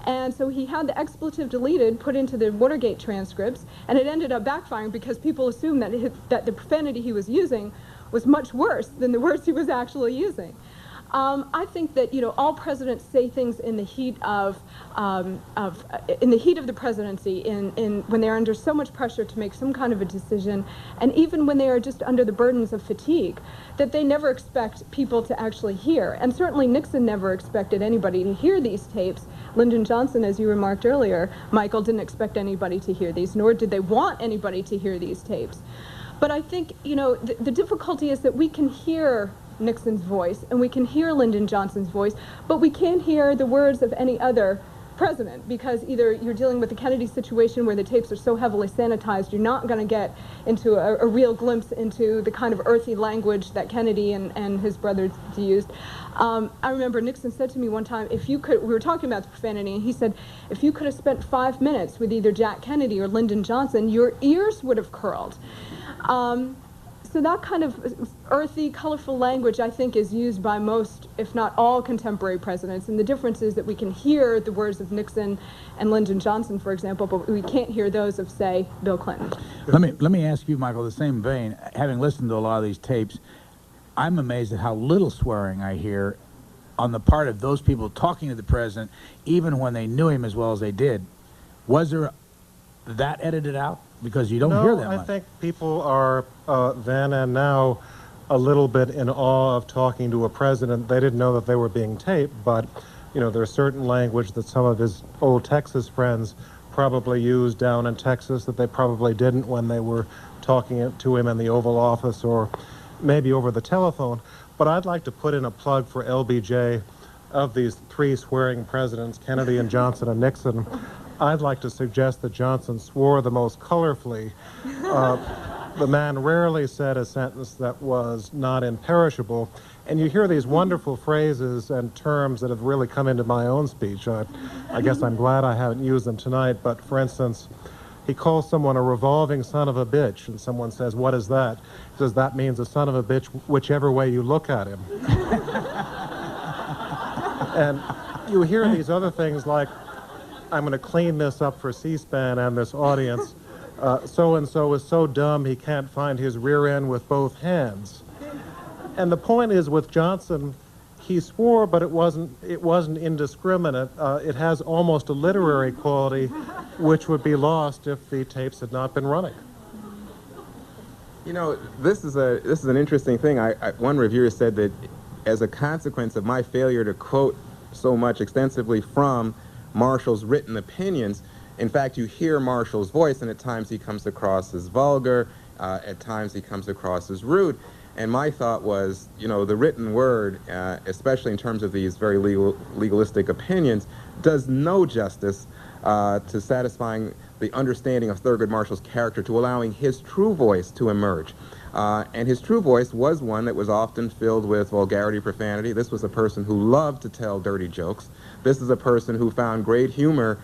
And so he had the expletive deleted, put into the Watergate transcripts, and it ended up backfiring because people assumed that the profanity he was using was much worse than the words he was actually using. I think that, you know, all presidents say things in the heat of the presidency, when they're under so much pressure to make some kind of a decision, and even when they are just under the burdens of fatigue, that they never expect people to actually hear. And certainly Nixon never expected anybody to hear these tapes. Lyndon Johnson, as you remarked earlier, Michael, didn't expect anybody to hear these, nor did they want anybody to hear these tapes. But I think, you know, the difficulty is that we can hear Nixon's voice and we can hear Lyndon Johnson's voice, but we can't hear the words of any other president, because either you're dealing with the Kennedy situation where the tapes are so heavily sanitized, you're not going to get into a real glimpse into the kind of earthy language that Kennedy and his brothers used. I remember Nixon said to me one time, we were talking about the profanity, and he said, if you could have spent 5 minutes with either Jack Kennedy or Lyndon Johnson, your ears would have curled. So that kind of earthy, colorful language, I think, is used by most, if not all, contemporary presidents. And the difference is that we can hear the words of Nixon and Lyndon Johnson, for example, but we can't hear those of, say, Bill Clinton. Let me ask you, Michael, the same vein. Having listened to a lot of these tapes, I'm amazed at how little swearing I hear on the part of those people talking to the president, even when they knew him as well as they did. Was there that edited out? Because you don't hear that much. I think people are then and now a little bit in awe of talking to a president. They didn't know that they were being taped, but you know, there's certain language that some of his old Texas friends probably used down in Texas that they probably didn't when they were talking to him in the Oval Office or maybe over the telephone. But I'd like to put in a plug for LBJ. Of these 3 swearing presidents, Kennedy and Johnson and Nixon, I'd like to suggest that Johnson swore the most colorfully. The man rarely said a sentence that was not imperishable. And you hear these wonderful phrases and terms that have really come into my own speech. I guess I'm glad I haven't used them tonight, but for instance, he calls someone a revolving son of a bitch, and someone says, what is that? He says, that means a son of a bitch whichever way you look at him. And you hear these other things like, I'm going to clean this up for C-SPAN and this audience. So-and-so is so dumb he can't find his rear end with both hands. And the point is, with Johnson, he swore, but it wasn't indiscriminate. It has almost a literary quality, which would be lost if the tapes had not been running. You know, this is an interesting thing. One reviewer said that as a consequence of my failure to quote so much extensively from Marshall's written opinions, in fact, you hear Marshall's voice, and at times he comes across as vulgar, at times he comes across as rude. And my thought was, you know, the written word, especially in terms of these very legalistic opinions, does no justice to satisfying the understanding of Thurgood Marshall's character, to allowing his true voice to emerge. And his true voice was one that was often filled with vulgarity, profanity. This was a person who loved to tell dirty jokes. This is a person who found great humor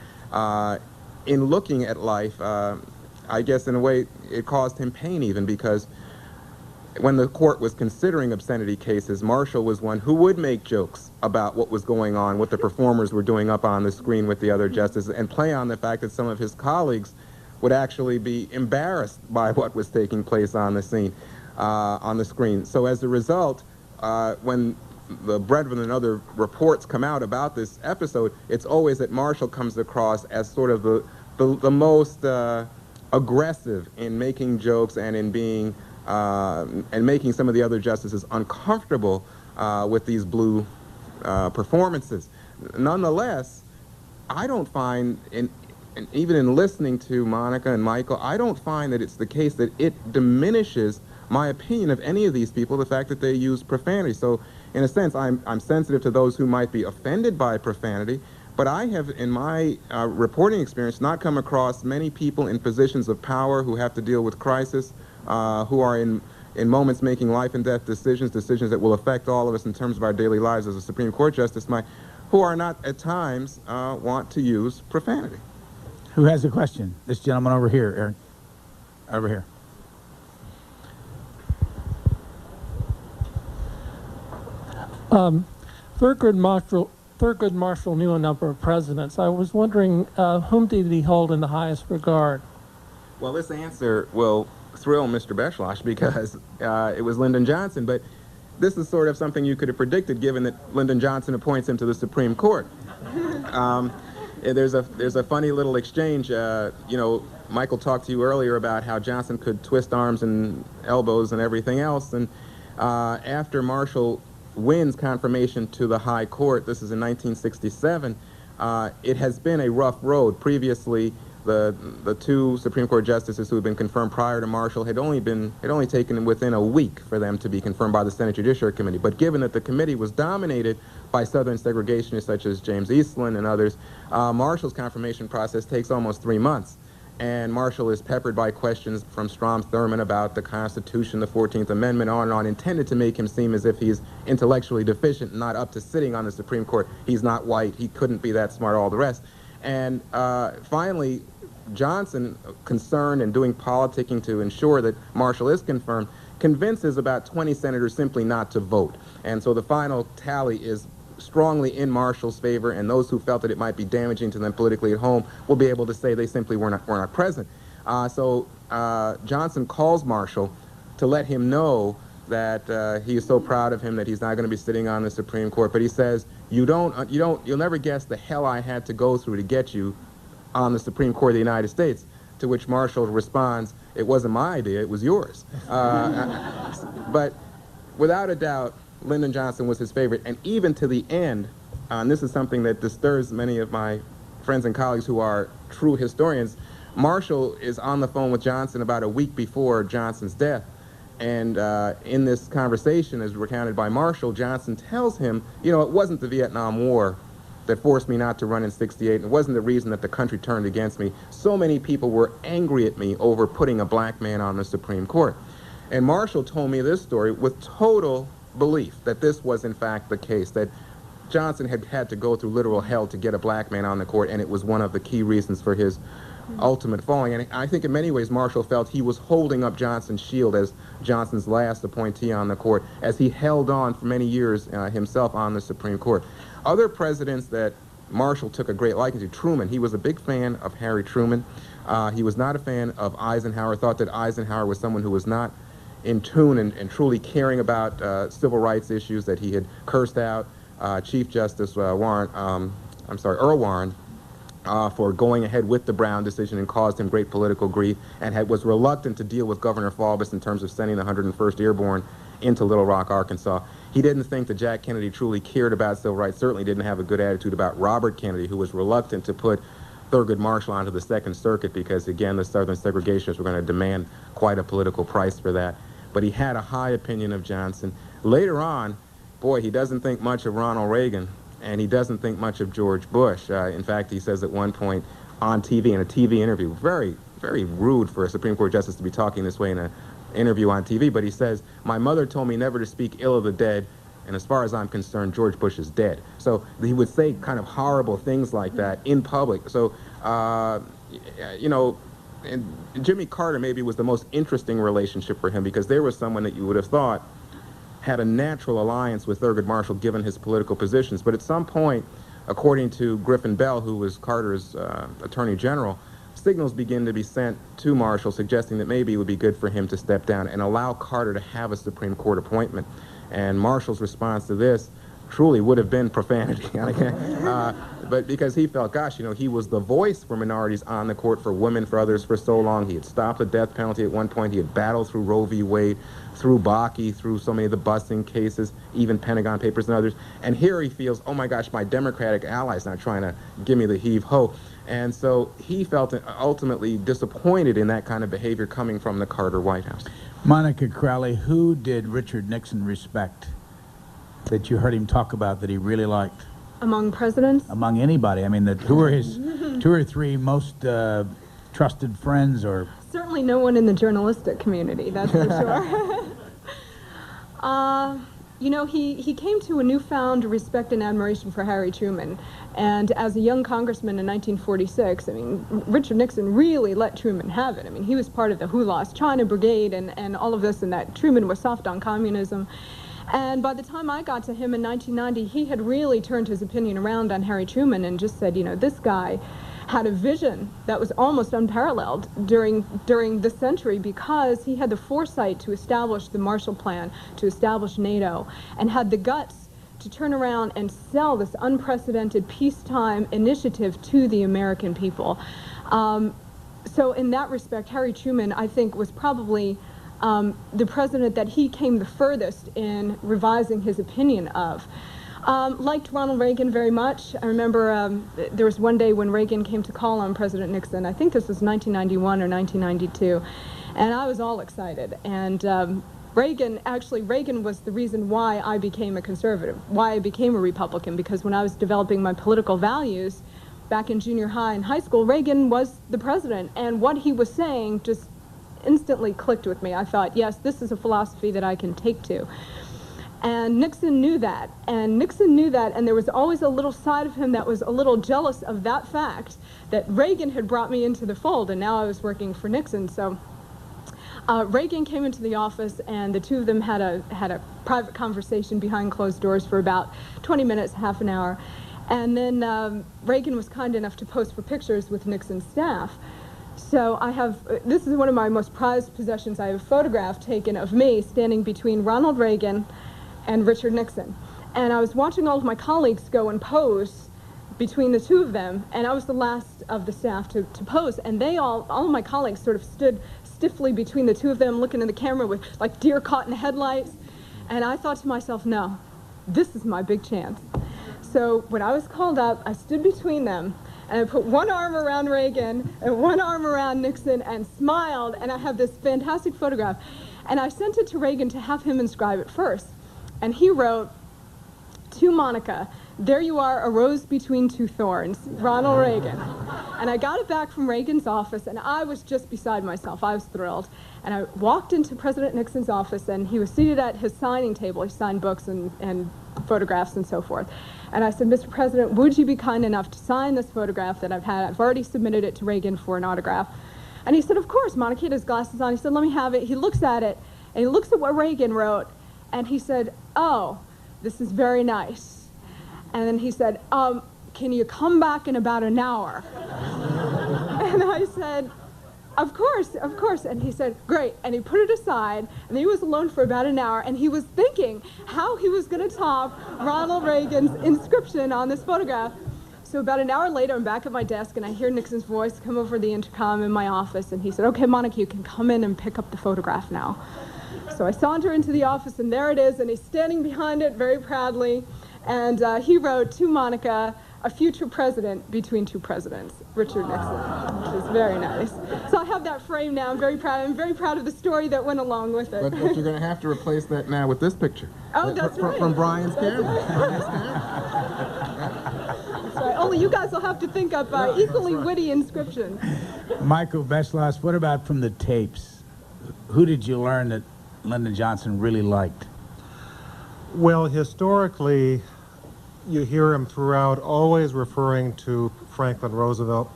in looking at life. I guess in a way it caused him pain even, because when the court was considering obscenity cases, Marshall was one who would make jokes about what was going on, what the performers were doing up on the screen with the other justices, and play on the fact that some of his colleagues would actually be embarrassed by what was taking place on the scene, on the screen. So as a result, when the Brethren and other reports come out about this episode, it's always that Marshall comes across as sort of the most aggressive in making jokes and in being and making some of the other justices uncomfortable with these blue performances. Nonetheless, I don't find, and even in listening to Monica and Michael, I don't find that it's the case that it diminishes my opinion of any of these people, the fact that they use profanity. So, in a sense, I'm sensitive to those who might be offended by profanity, but I have, in my reporting experience, not come across many people in positions of power who have to deal with crisis, who are in moments making life and death decisions that will affect all of us in terms of our daily lives as a Supreme Court justice might, who are not at times want to use profanity. Who has a question? This gentleman over here, Eric. Over here. Thurgood Marshall knew a number of presidents. I was wondering, whom did he hold in the highest regard? Well, this answer will thrill Mr. Beschloss because it was Lyndon Johnson, but this is sort of something you could have predicted given that Lyndon Johnson appoints him to the Supreme Court. There's a funny little exchange. You know, Michael talked to you earlier about how Johnson could twist arms and elbows and everything else, and after Marshall wins confirmation to the High Court, this is in 1967, it has been a rough road. Previously, the two Supreme Court justices who had been confirmed prior to Marshall had only taken within a week for them to be confirmed by the Senate Judiciary Committee. But given that the committee was dominated by Southern segregationists such as James Eastland and others, Marshall's confirmation process takes almost 3 months. And Marshall is peppered by questions from Strom Thurmond about the Constitution, the 14th Amendment, on and on, intended to make him seem as if he's intellectually deficient, not up to sitting on the Supreme Court. He's not white. He couldn't be that smart, all the rest. And finally, Johnson, concerned and doing politicking to ensure that Marshall is confirmed, convinces about 20 senators simply not to vote. And so the final tally is strongly in Marshall's favor, and those who felt that it might be damaging to them politically at home will be able to say they simply were not present. So Johnson calls Marshall to let him know that he is so proud of him that he's not going to be sitting on the Supreme Court. But he says, you'll never guess the hell I had to go through to get you on the Supreme Court of the United States. To which Marshall responds, it wasn't my idea, it was yours. But without a doubt, Lyndon Johnson was his favorite, and even to the end, and this is something that disturbs many of my friends and colleagues who are true historians, Marshall is on the phone with Johnson about a week before Johnson's death, and in this conversation, as recounted by Marshall, Johnson tells him, you know, it wasn't the Vietnam War that forced me not to run in '68, it wasn't the reason that the country turned against me. So many people were angry at me over putting a black man on the Supreme Court. And Marshall told me this story with total belief that this was in fact the case, that Johnson had to go through literal hell to get a black man on the court, and it was one of the key reasons for his ultimate falling. And I think in many ways Marshall felt he was holding up Johnson's shield as Johnson's last appointee on the court, as he held on for many years himself on the Supreme Court. Other presidents that Marshall took a great liking to, Truman, he was a big fan of Harry Truman. He was not a fan of Eisenhower, thought that Eisenhower was someone who was not in tune and truly caring about civil rights issues, that he had cursed out Chief Justice Earl Warren for going ahead with the Brown decision and caused him great political grief, and was reluctant to deal with Governor Faubus in terms of sending the 101st Airborne into Little Rock, Arkansas. He didn't think that Jack Kennedy truly cared about civil rights, certainly didn't have a good attitude about Robert Kennedy, who was reluctant to put Thurgood Marshall onto the Second Circuit because, again, the Southern segregationists were going to demand quite a political price for that. But he had a high opinion of Johnson. Later on, boy, he doesn't think much of Ronald Reagan, and he doesn't think much of George Bush. In fact, he says at one point on TV, in a TV interview, very, very rude for a Supreme Court justice to be talking this way in an interview on TV, but he says, my mother told me never to speak ill of the dead, and as far as I'm concerned, George Bush is dead. So he would say kind of horrible things like that in public. So, you know, and Jimmy Carter maybe was the most interesting relationship for him, because there was someone that you would have thought had a natural alliance with Thurgood Marshall given his political positions. But at some point, according to Griffin Bell, who was Carter's Attorney General, signals begin to be sent to Marshall suggesting that maybe it would be good for him to step down and allow Carter to have a Supreme Court appointment. And Marshall's response to this truly would have been profanity. But because he felt, gosh, you know, he was the voice for minorities on the court, for women, for others, for so long. He had stopped the death penalty at one point. He had battled through Roe v. Wade, through Bakke, through so many of the busing cases, even Pentagon Papers and others. And here he feels, oh my gosh, my Democratic allies not trying to give me the heave-ho. And so he felt ultimately disappointed in that kind of behavior coming from the Carter White House. Monica Crowley, who did Richard Nixon respect that you heard him talk about that he really liked? Among presidents? Among anybody. I mean, who were his 2 or 3 most trusted friends? Or Certainly no one in the journalistic community, that's for sure. You know, he came to a newfound respect and admiration for Harry Truman. And as a young congressman in 1946, I mean, Richard Nixon really let Truman have it. I mean, he was part of the Who Lost China Brigade and all of this, and that Truman was soft on communism. And by the time I got to him in 1990, he had really turned his opinion around on Harry Truman and just said, you know, this guy had a vision that was almost unparalleled during this century, because he had the foresight to establish the Marshall Plan, to establish NATO, and had the guts to turn around and sell this unprecedented peacetime initiative to the American people. So in that respect, Harry Truman, I think, was probably the president that he came the furthest in revising his opinion of. Liked Ronald Reagan very much. I remember there was one day when Reagan came to call on President Nixon. I think this was 1991 or 1992, and I was all excited. And Reagan was the reason why I became a conservative, why I became a Republican, because when I was developing my political values back in junior high and high school, Reagan was the president, and what he was saying just instantly clicked with me. I thought, yes, this is a philosophy that I can take to. And Nixon knew that, and there was always a little side of him that was a little jealous of that fact, that Reagan had brought me into the fold, and now I was working for Nixon. So Reagan came into the office, and the two of them had a private conversation behind closed doors for about 20 minutes, half an hour. And then Reagan was kind enough to pose for pictures with Nixon's staff. So this is one of my most prized possessions. I have a photograph taken of me standing between Ronald Reagan and Richard Nixon. And I was watching all of my colleagues go and pose between the two of them, and I was the last of the staff to pose. And all of my colleagues sort of stood stiffly between the two of them, looking in the camera with like deer caught in headlights. And I thought to myself, no, this is my big chance. So when I was called up, I stood between them, and I put one arm around Reagan and one arm around Nixon and smiled, and I have this fantastic photograph. And I sent it to Reagan to have him inscribe it first. And he wrote, "To Monica, there you are, a rose between two thorns, Ronald Reagan." And I got it back from Reagan's office, and I was just beside myself. I was thrilled. And I walked into President Nixon's office, and he was seated at his signing table. He signed books and photographs and so forth. And I said, "Mr. President, would you be kind enough to sign this photograph that I've had? I've already submitted it to Reagan for an autograph." And he said, "Of course." Monica had his glasses on. He said, "Let me have it." He looks at it, and he looks at what Reagan wrote, and he said, "Oh, this is very nice." And then he said, "Can you come back in about an hour?" And I said, of course. And he said, "Great." And he put it aside, and he was alone for about an hour, and he was thinking how he was going to top Ronald Reagan's inscription on this photograph. So about an hour later, I'm back at my desk, and I hear Nixon's voice come over the intercom in my office, and he said, "Okay, Monica, you can come in and pick up the photograph now." So I saunter into the office, and there it is, and he's standing behind it very proudly. And he wrote, "To Monica, a future president between two presidents, Richard Nixon," which is very nice. So I have that frame now. I'm very proud. I'm very proud of the story that went along with it. But you're going to have to replace that now with this picture. Oh, that's right. From Brian's camera. That's right. Only you guys will have to think up equally witty inscriptions. Michael Beschloss, what about from the tapes? Who did you learn that Lyndon Johnson really liked? Well, historically, you hear him throughout always referring to Franklin Roosevelt.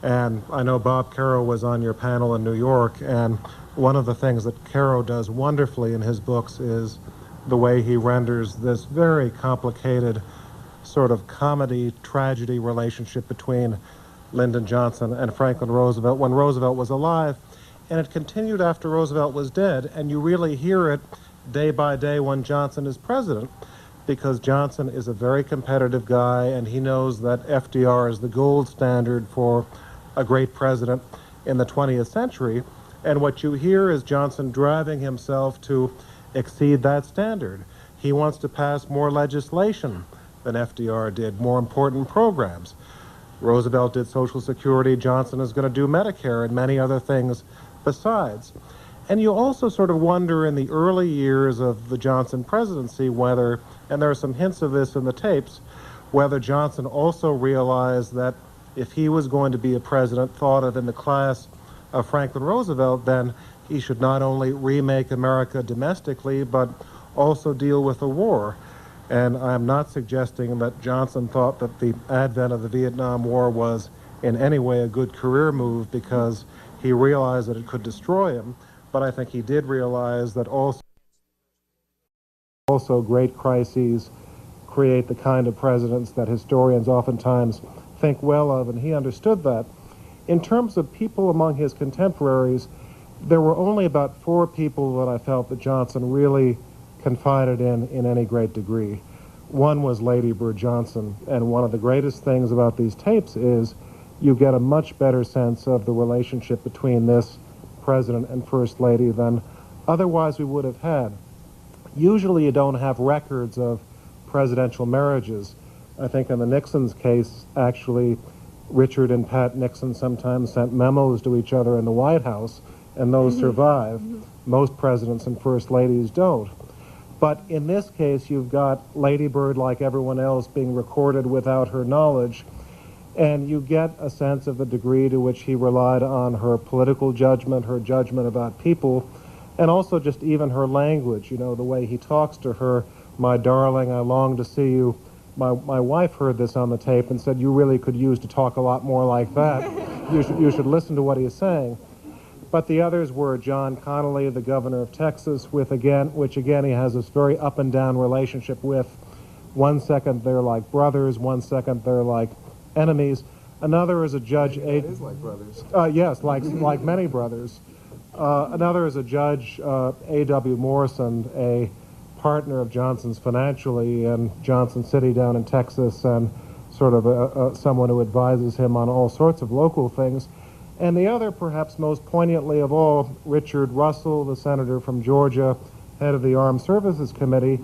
And I know Bob Caro was on your panel in New York, and one of the things that Caro does wonderfully in his books is the way he renders this very complicated sort of comedy-tragedy relationship between Lyndon Johnson and Franklin Roosevelt when Roosevelt was alive. And it continued after Roosevelt was dead, and you really hear it day by day when Johnson is president, because Johnson is a very competitive guy, and he knows that FDR is the gold standard for a great president in the 20th century. And what you hear is Johnson driving himself to exceed that standard. He wants to pass more legislation than FDR did, more important programs. Roosevelt did Social Security. Johnson is going to do Medicare and many other things besides. And you also sort of wonder in the early years of the Johnson presidency whether, and there are some hints of this in the tapes, whether Johnson also realized that if he was going to be a president thought of in the class of Franklin Roosevelt, then he should not only remake America domestically, but also deal with the war. And I'm not suggesting that Johnson thought that the advent of the Vietnam War was in any way a good career move because he realized that it could destroy him. But I think he did realize that also Also, great crises create the kind of presidents that historians oftentimes think well of, and he understood that. In terms of people among his contemporaries, there were only about 4 people that I felt that Johnson really confided in any great degree. One was Lady Bird Johnson, and one of the greatest things about these tapes is you get a much better sense of the relationship between this president and first lady than otherwise we would have had. Usually you don't have records of presidential marriages. I think in the Nixon's case, actually, Richard and Pat Nixon sometimes sent memos to each other in the White House, and those survive. Most presidents and first ladies don't. But in this case, you've got Lady Bird, like everyone else, being recorded without her knowledge, and you get a sense of the degree to which he relied on her political judgment, her judgment about people, and also just even her language, you know, the way he talks to her, "My darling, I long to see you." My wife heard this on the tape and said, "You really could use to talk a lot more like that. You should listen to what he's saying." But the others were John Connally, the governor of Texas, which again he has this very up and down relationship with. One second they're like brothers, one second they're like enemies. Another is a judge. It is like brothers. Yes, like many brothers. Another is a judge, A.W. Morrison, a partner of Johnson's financially in Johnson City down in Texas, and sort of someone who advises him on all sorts of local things. And the other, perhaps most poignantly of all, Richard Russell, the senator from Georgia, head of the Armed Services Committee,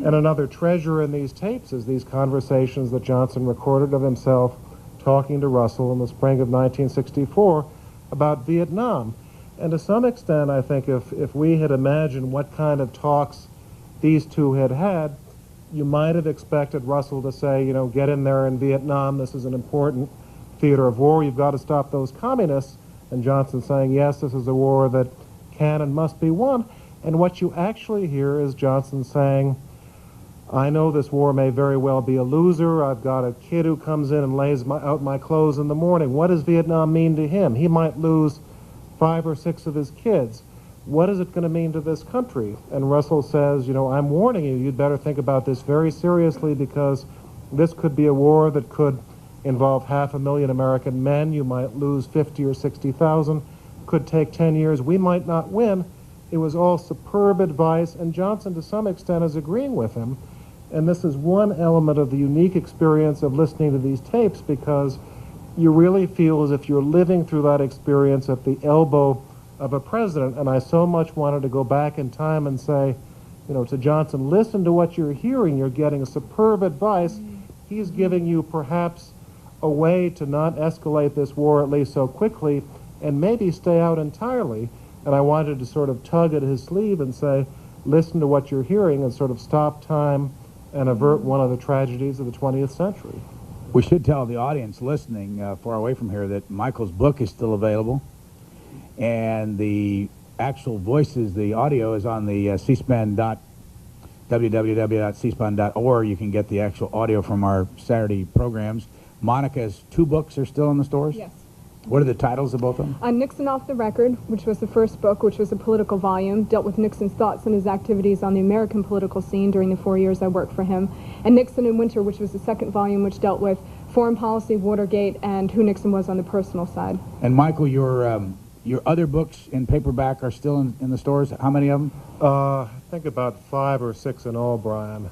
and another treasure in these tapes is these conversations that Johnson recorded of himself talking to Russell in the spring of 1964 about Vietnam. And to some extent, I think if we had imagined what kind of talks these two had had, you might have expected Russell to say, you know, get in there in Vietnam, this is an important theater of war, you've got to stop those communists. And Johnson saying, yes, this is a war that can and must be won. And what you actually hear is Johnson saying, I know this war may very well be a loser. I've got a kid who comes in and lays out my clothes in the morning. What does Vietnam mean to him? He might lose 5 or 6 of his kids. What is it going to mean to this country? And Russell says, you know, I'm warning you, you'd better think about this very seriously, because this could be a war that could involve 500,000 American men. You might lose 50 or 60,000. Could take 10 years. We might not win. It was all superb advice, and Johnson, to some extent, is agreeing with him. And this is one element of the unique experience of listening to these tapes, because you really feel as if you're living through that experience at the elbow of a president. And I so much wanted to go back in time and say, you know, to Johnson, listen to what you're hearing. You're getting superb advice. He's giving you perhaps a way to not escalate this war, at least so quickly, and maybe stay out entirely. And I wanted to sort of tug at his sleeve and say, listen to what you're hearing and sort of stop time and avert one of the tragedies of the 20th century. We should tell the audience listening far away from here that Michael's book is still available, and the actual voices, the audio, is on the www.cspan.org. You can get the actual audio from our Saturday programs. Monica's 2 books are still in the stores? Yes. What are the titles of both of them? Nixon Off the Record, which was the first book, which was a political volume, dealt with Nixon's thoughts and his activities on the American political scene during the 4 years I worked for him. And Nixon in Winter, which was the second volume, which dealt with foreign policy, Watergate, and who Nixon was on the personal side. And Michael, your other books in paperback are still in the stores? How many of them? I think about 5 or 6 in all, Brian.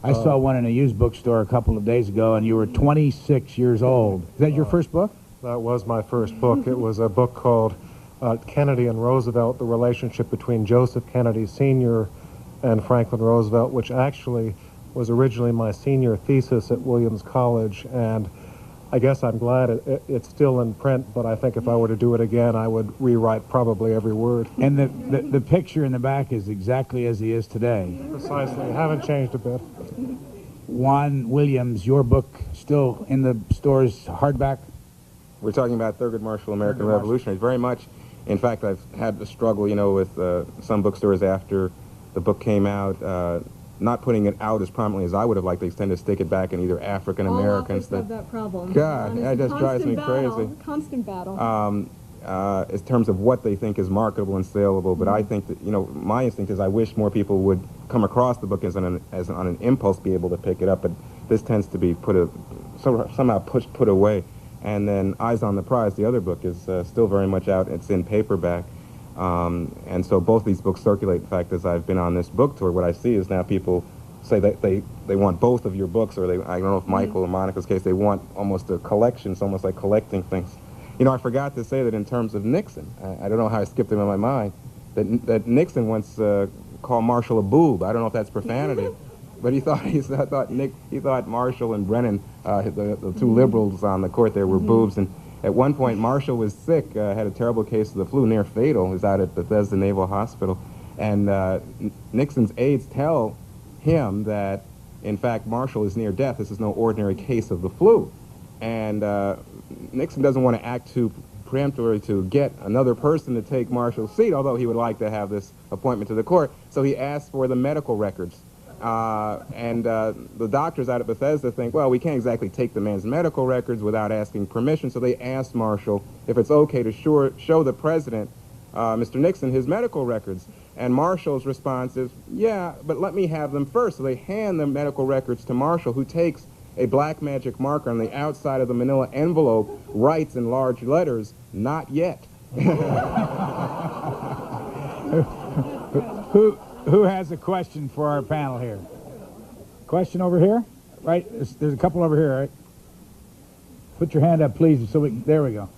I saw one in a used bookstore a couple of days ago, and you were 26 years old. Is that your first book? That was my first book. It was a book called Kennedy and Roosevelt, the relationship between Joseph Kennedy Sr. and Franklin Roosevelt, which actually was originally my senior thesis at Williams College. And I guess I'm glad it's still in print, but I think if I were to do it again, I would rewrite probably every word. And the picture in the back is exactly as he is today. Precisely. I haven't changed a bit. Juan Williams, your book still in the stores, hardback? We're talking about Thurgood Marshall, American Revolutionaries. Very much. In fact, I've had a struggle, you know, with some bookstores after the book came out, not putting it out as prominently as I would have liked. They tend to stick it back in either African Americans. All authors have that problem. God, that just drives me Constant crazy. Constant battle. in terms of what they think is marketable and saleable. But I think that, my instinct is I wish more people would come across the book on an impulse, be able to pick it up. But this tends to be somehow put away. And then Eyes on the Prize, the other book, is still very much out. It's in paperback. And so both these books circulate. In fact, as I've been on this book tour, what I see is now people say that they want both of your books, or I don't know if Michael or Monica's case, they want almost a collection. It's almost like collecting things. I forgot to say that in terms of Nixon, I don't know how I skipped him in my mind, that Nixon once called Marshall a boob. I don't know if that's profanity, but he thought Marshall and Brennan, the two liberals on the court there, were boobs. And at one point, Marshall was sick, had a terrible case of the flu, near fatal. He was out at Bethesda Naval Hospital, and Nixon's aides tell him that, in fact, Marshall is near death. This is no ordinary case of the flu. And Nixon doesn't want to act too peremptory to get another person to take Marshall's seat, although he would like to have this appointment to the court. So he asked for the medical records. The doctors out at Bethesda think, well, we can't exactly take the man's medical records without asking permission. So they asked Marshall if it's okay to show the president, Mr. Nixon, his medical records. And Marshall's response is, yeah, but let me have them first. So they hand the medical records to Marshall, who takes a black magic marker on the outside of the manila envelope, writes in large letters, "Not yet." Who has a question for our panel here? Question over here? Right, there's a couple over here, right? Put your hand up, please, there we go.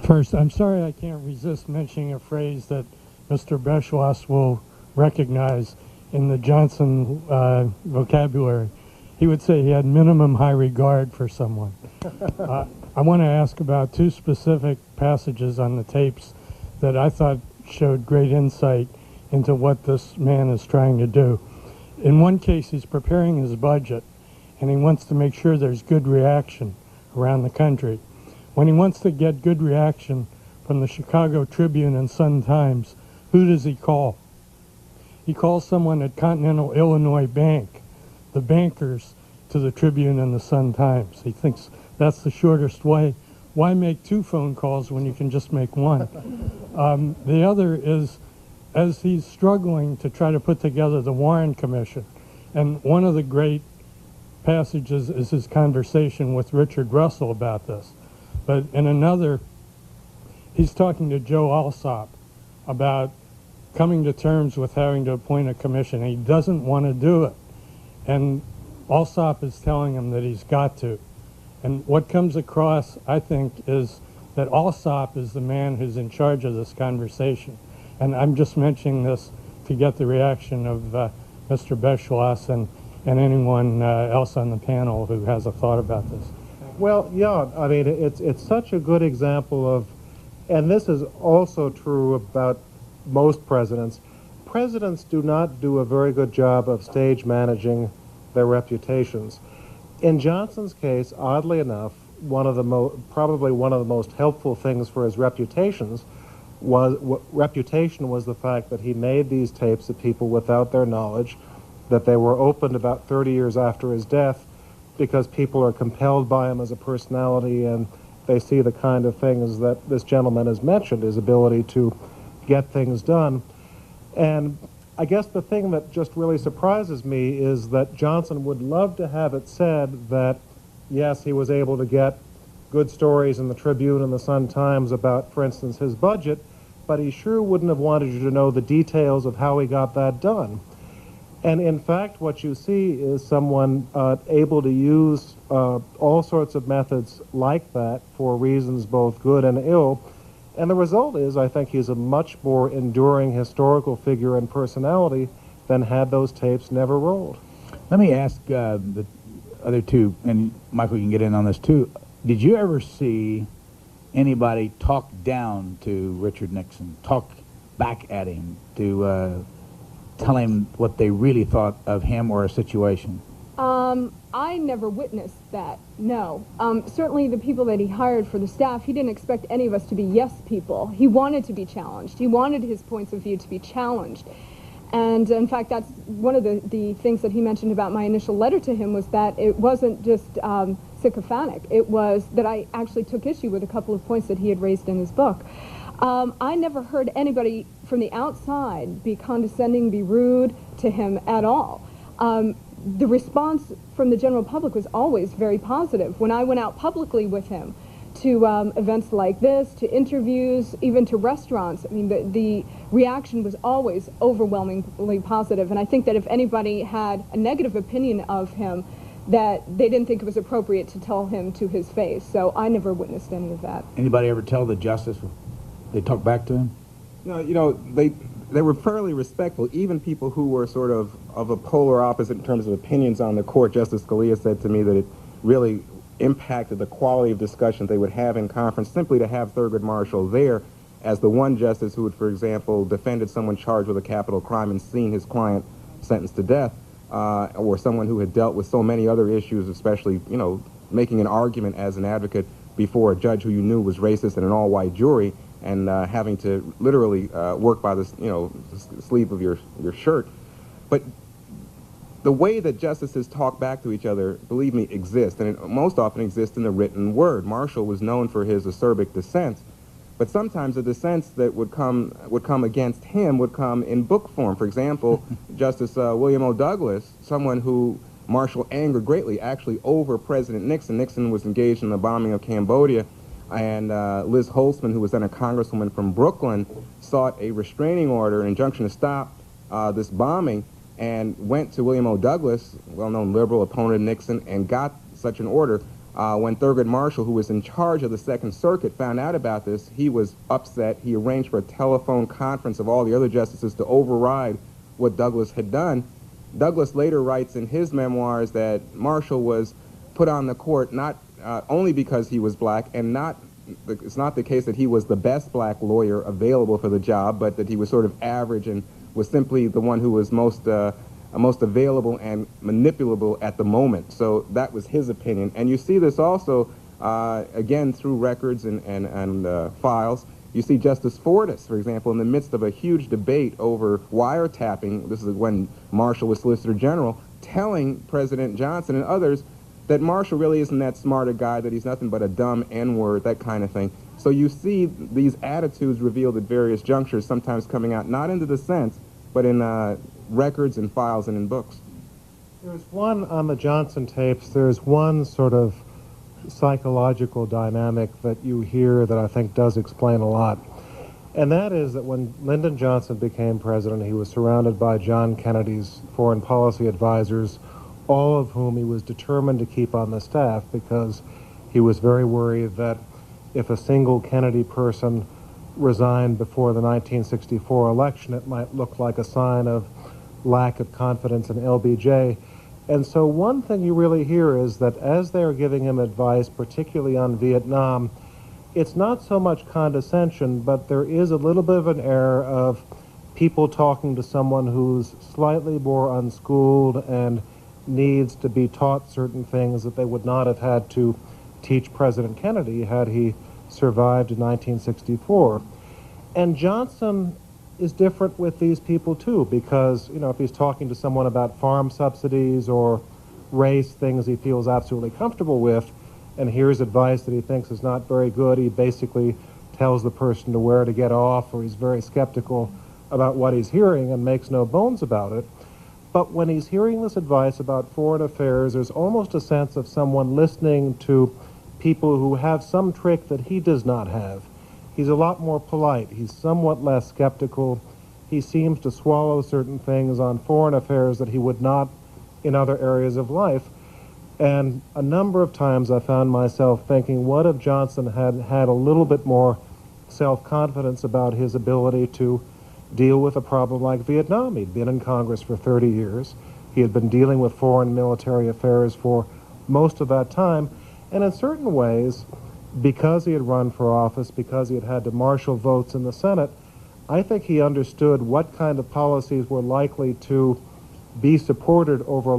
First, I'm sorry I can't resist mentioning a phrase that Mr. Beschloss will recognize in the Johnson vocabulary. He would say he had minimum high regard for someone. I want to ask about two specific passages on the tapes that I thought showed great insight into what this man is trying to do. In one case, he's preparing his budget, and he wants to make sure there's good reaction around the country. When he wants to get good reaction from the Chicago Tribune and Sun-Times, who does he call? He calls someone at Continental Illinois Bank, the bankers, to the Tribune and the Sun-Times. He thinks that's the shortest way. Why make two phone calls when you can just make one? The other is, as he's struggling to try to put together the Warren Commission, and one of the great passages is his conversation with Richard Russell about this. But in another, he's talking to Joe Alsop about coming to terms with having to appoint a commission. He doesn't want to do it. And Alsop is telling him that he's got to. And what comes across, I think, is that Alsop is the man who's in charge of this conversation. And I'm just mentioning this to get the reaction of Mr. Beschloss and anyone else on the panel who has a thought about this. Well, yeah, I mean, it's such a good example of, and this is also true about most presidents. Presidents do not do a very good job of stage managing their reputations. In Johnson's case, oddly enough, probably one of the most helpful things for his reputation was the fact that he made these tapes of people without their knowledge, that they were opened about 30 years after his death, because people are compelled by him as a personality, and they see the kind of things that this gentleman has mentioned, his ability to get things done. And I guess the thing that just really surprises me is that Johnson would love to have it said that, yes, he was able to get good stories in the Tribune and the Sun-Times about, for instance, his budget, but he sure wouldn't have wanted you to know the details of how he got that done. And in fact, what you see is someone able to use all sorts of methods like that for reasons both good and ill. And the result is, I think he's a much more enduring historical figure and personality than had those tapes never rolled. Let me ask the other two, and Michael, you can get in on this too. Did you ever see anybody talk down to Richard Nixon, talk back at him, to tell him what they really thought of him or a situation? I never witnessed that, no. Certainly the people that he hired for the staff, he didn't expect any of us to be yes people. He wanted to be challenged. He wanted his points of view to be challenged. And in fact, that's one of the things that he mentioned about my initial letter to him, was that it wasn't just sycophantic. It was that I actually took issue with a couple of points that he had raised in his book. I never heard anybody from the outside be condescending, be rude to him at all. The response from the general public was always very positive. When I went out publicly with him to events like this, to interviews, even to restaurants, I mean, the reaction was always overwhelmingly positive. And I think that if anybody had a negative opinion of him, that they didn't think it was appropriate to tell him to his face. So I never witnessed any of that. Anybody ever tell the justice they talk back to him? No, you know, they were fairly respectful. Even people who were sort of a polar opposite in terms of opinions on the court. Justice Scalia said to me that it really impacted the quality of discussion they would have in conference simply to have Thurgood Marshall there as the one justice who had, for example, defended someone charged with a capital crime and seen his client sentenced to death, or someone who had dealt with so many other issues, especially, you know, making an argument as an advocate before a judge who you knew was racist and an all-white jury, and having to literally work by the, you know, sleeve of your shirt. But the way that justices talk back to each other, believe me, exists, and it most often exists in the written word. Marshall was known for his acerbic dissents, but sometimes the dissents that would come against him would come in book form. For example, Justice William O. Douglas, someone who Marshall angered greatly, actually over President Nixon. Nixon was engaged in the bombing of Cambodia, and Liz Holtzman, who was then a congresswoman from Brooklyn, sought a restraining order, an injunction to stop this bombing, and went to William O. Douglas, well-known liberal opponent of Nixon, and got such an order. When Thurgood Marshall, who was in charge of the Second Circuit, found out about this, he was upset. He arranged for a telephone conference of all the other justices to override what Douglas had done. Douglas later writes in his memoirs that Marshall was put on the court not only because he was black, and it's not the case that he was the best black lawyer available for the job, but that he was sort of average and was simply the one who was most available and manipulable at the moment. So that was his opinion. And you see this also, again, through records and files. You see Justice Fortas, for example, in the midst of a huge debate over wiretapping, this is when Marshall was Solicitor General, telling President Johnson and others that Marshall really isn't that smart a guy, that he's nothing but a dumb N-word, that kind of thing. So you see these attitudes revealed at various junctures, sometimes coming out not in the dissents, but in records and files and in books. There's one on the Johnson tapes, there's one sort of psychological dynamic that you hear that I think does explain a lot. And that is that when Lyndon Johnson became president, he was surrounded by John Kennedy's foreign policy advisors, all of whom he was determined to keep on the staff because he was very worried that if a single Kennedy person resigned before the 1964 election, it might look like a sign of lack of confidence in LBJ. And so one thing you really hear is that as they're giving him advice, particularly on Vietnam, it's not so much condescension, but there is a little bit of an air of people talking to someone who's slightly more unschooled and needs to be taught certain things that they would not have had to teach President Kennedy had he survived in 1964. And Johnson is different with these people too, because, you know, if he's talking to someone about farm subsidies or race, things he feels absolutely comfortable with, and hears advice that he thinks is not very good, he basically tells the person to where to get off, or he's very skeptical about what he's hearing and makes no bones about it. But when he's hearing this advice about foreign affairs, there's almost a sense of someone listening to people who have some trick that he does not have. He's a lot more polite. He's somewhat less skeptical. He seems to swallow certain things on foreign affairs that he would not in other areas of life. And a number of times I found myself thinking, what if Johnson had had a little bit more self-confidence about his ability to deal with a problem like Vietnam? He'd been in Congress for 30 years. He had been dealing with foreign military affairs for most of that time. And in certain ways, because he had run for office, because he had had to marshal votes in the Senate, I think he understood what kind of policies were likely to be supported over a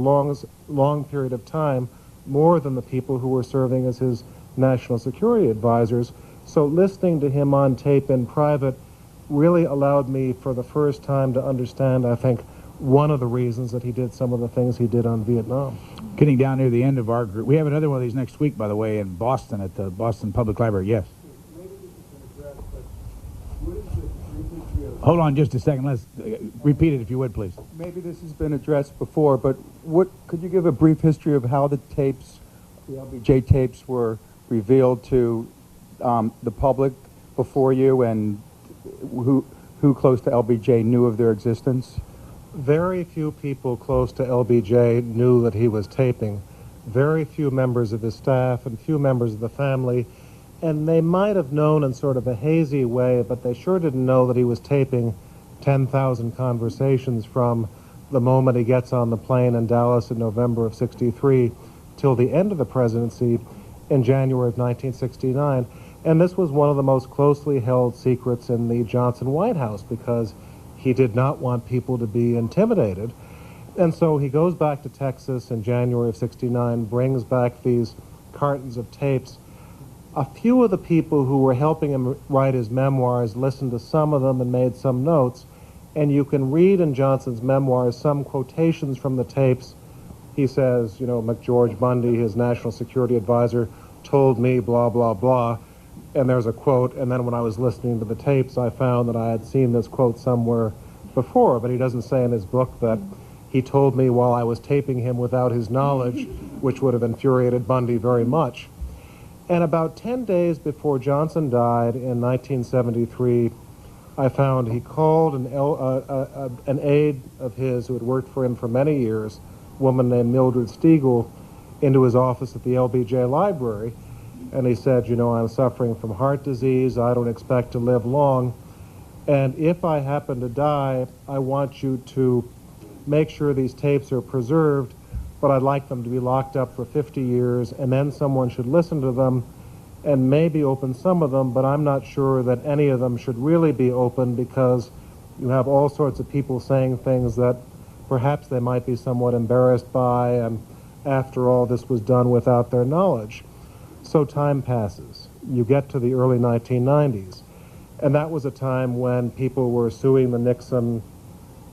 long period of time, more than the people who were serving as his national security advisors. So listening to him on tape in private really allowed me for the first time to understand, I think, one of the reasons that he did some of the things he did on Vietnam. Getting down near the end of our group. We have another one of these next week, by the way, in Boston at the Boston Public Library. Yes. Hold on just a second. Let's repeat it if you would, please. Maybe this has been addressed before, but what could you give a brief history of how the tapes, the LBJ tapes, were revealed to the public before you, and who close to LBJ knew of their existence? Very few people close to LBJ knew that he was taping. Very few members of his staff and few members of the family. And they might have known in sort of a hazy way, but they sure didn't know that he was taping 10,000 conversations from the moment he gets on the plane in Dallas in November of '63 till the end of the presidency in January of 1969. And this was one of the most closely held secrets in the Johnson White House, because he did not want people to be intimidated. And so he goes back to Texas in January of '69, brings back these cartons of tapes. A few of the people who were helping him write his memoirs listened to some of them and made some notes. And you can read in Johnson's memoirs some quotations from the tapes. He says, you know, McGeorge Bundy, his national security advisor, told me blah, blah, blah. And there's a quote, and then when I was listening to the tapes, I found that I had seen this quote somewhere before, but he doesn't say in his book that he told me while I was taping him without his knowledge, which would have infuriated Bundy very much. And about 10 days before Johnson died in 1973, I found he called an aide of his who had worked for him for many years, a woman named Mildred Stiegel, into his office at the LBJ Library. And he said, you know, I'm suffering from heart disease. I don't expect to live long. And if I happen to die, I want you to make sure these tapes are preserved, but I'd like them to be locked up for 50 years, and then someone should listen to them and maybe open some of them, but I'm not sure that any of them should really be open, because you have all sorts of people saying things that perhaps they might be somewhat embarrassed by, and after all, this was done without their knowledge. So time passes. You get to the early 1990s, and that was a time when people were suing the Nixon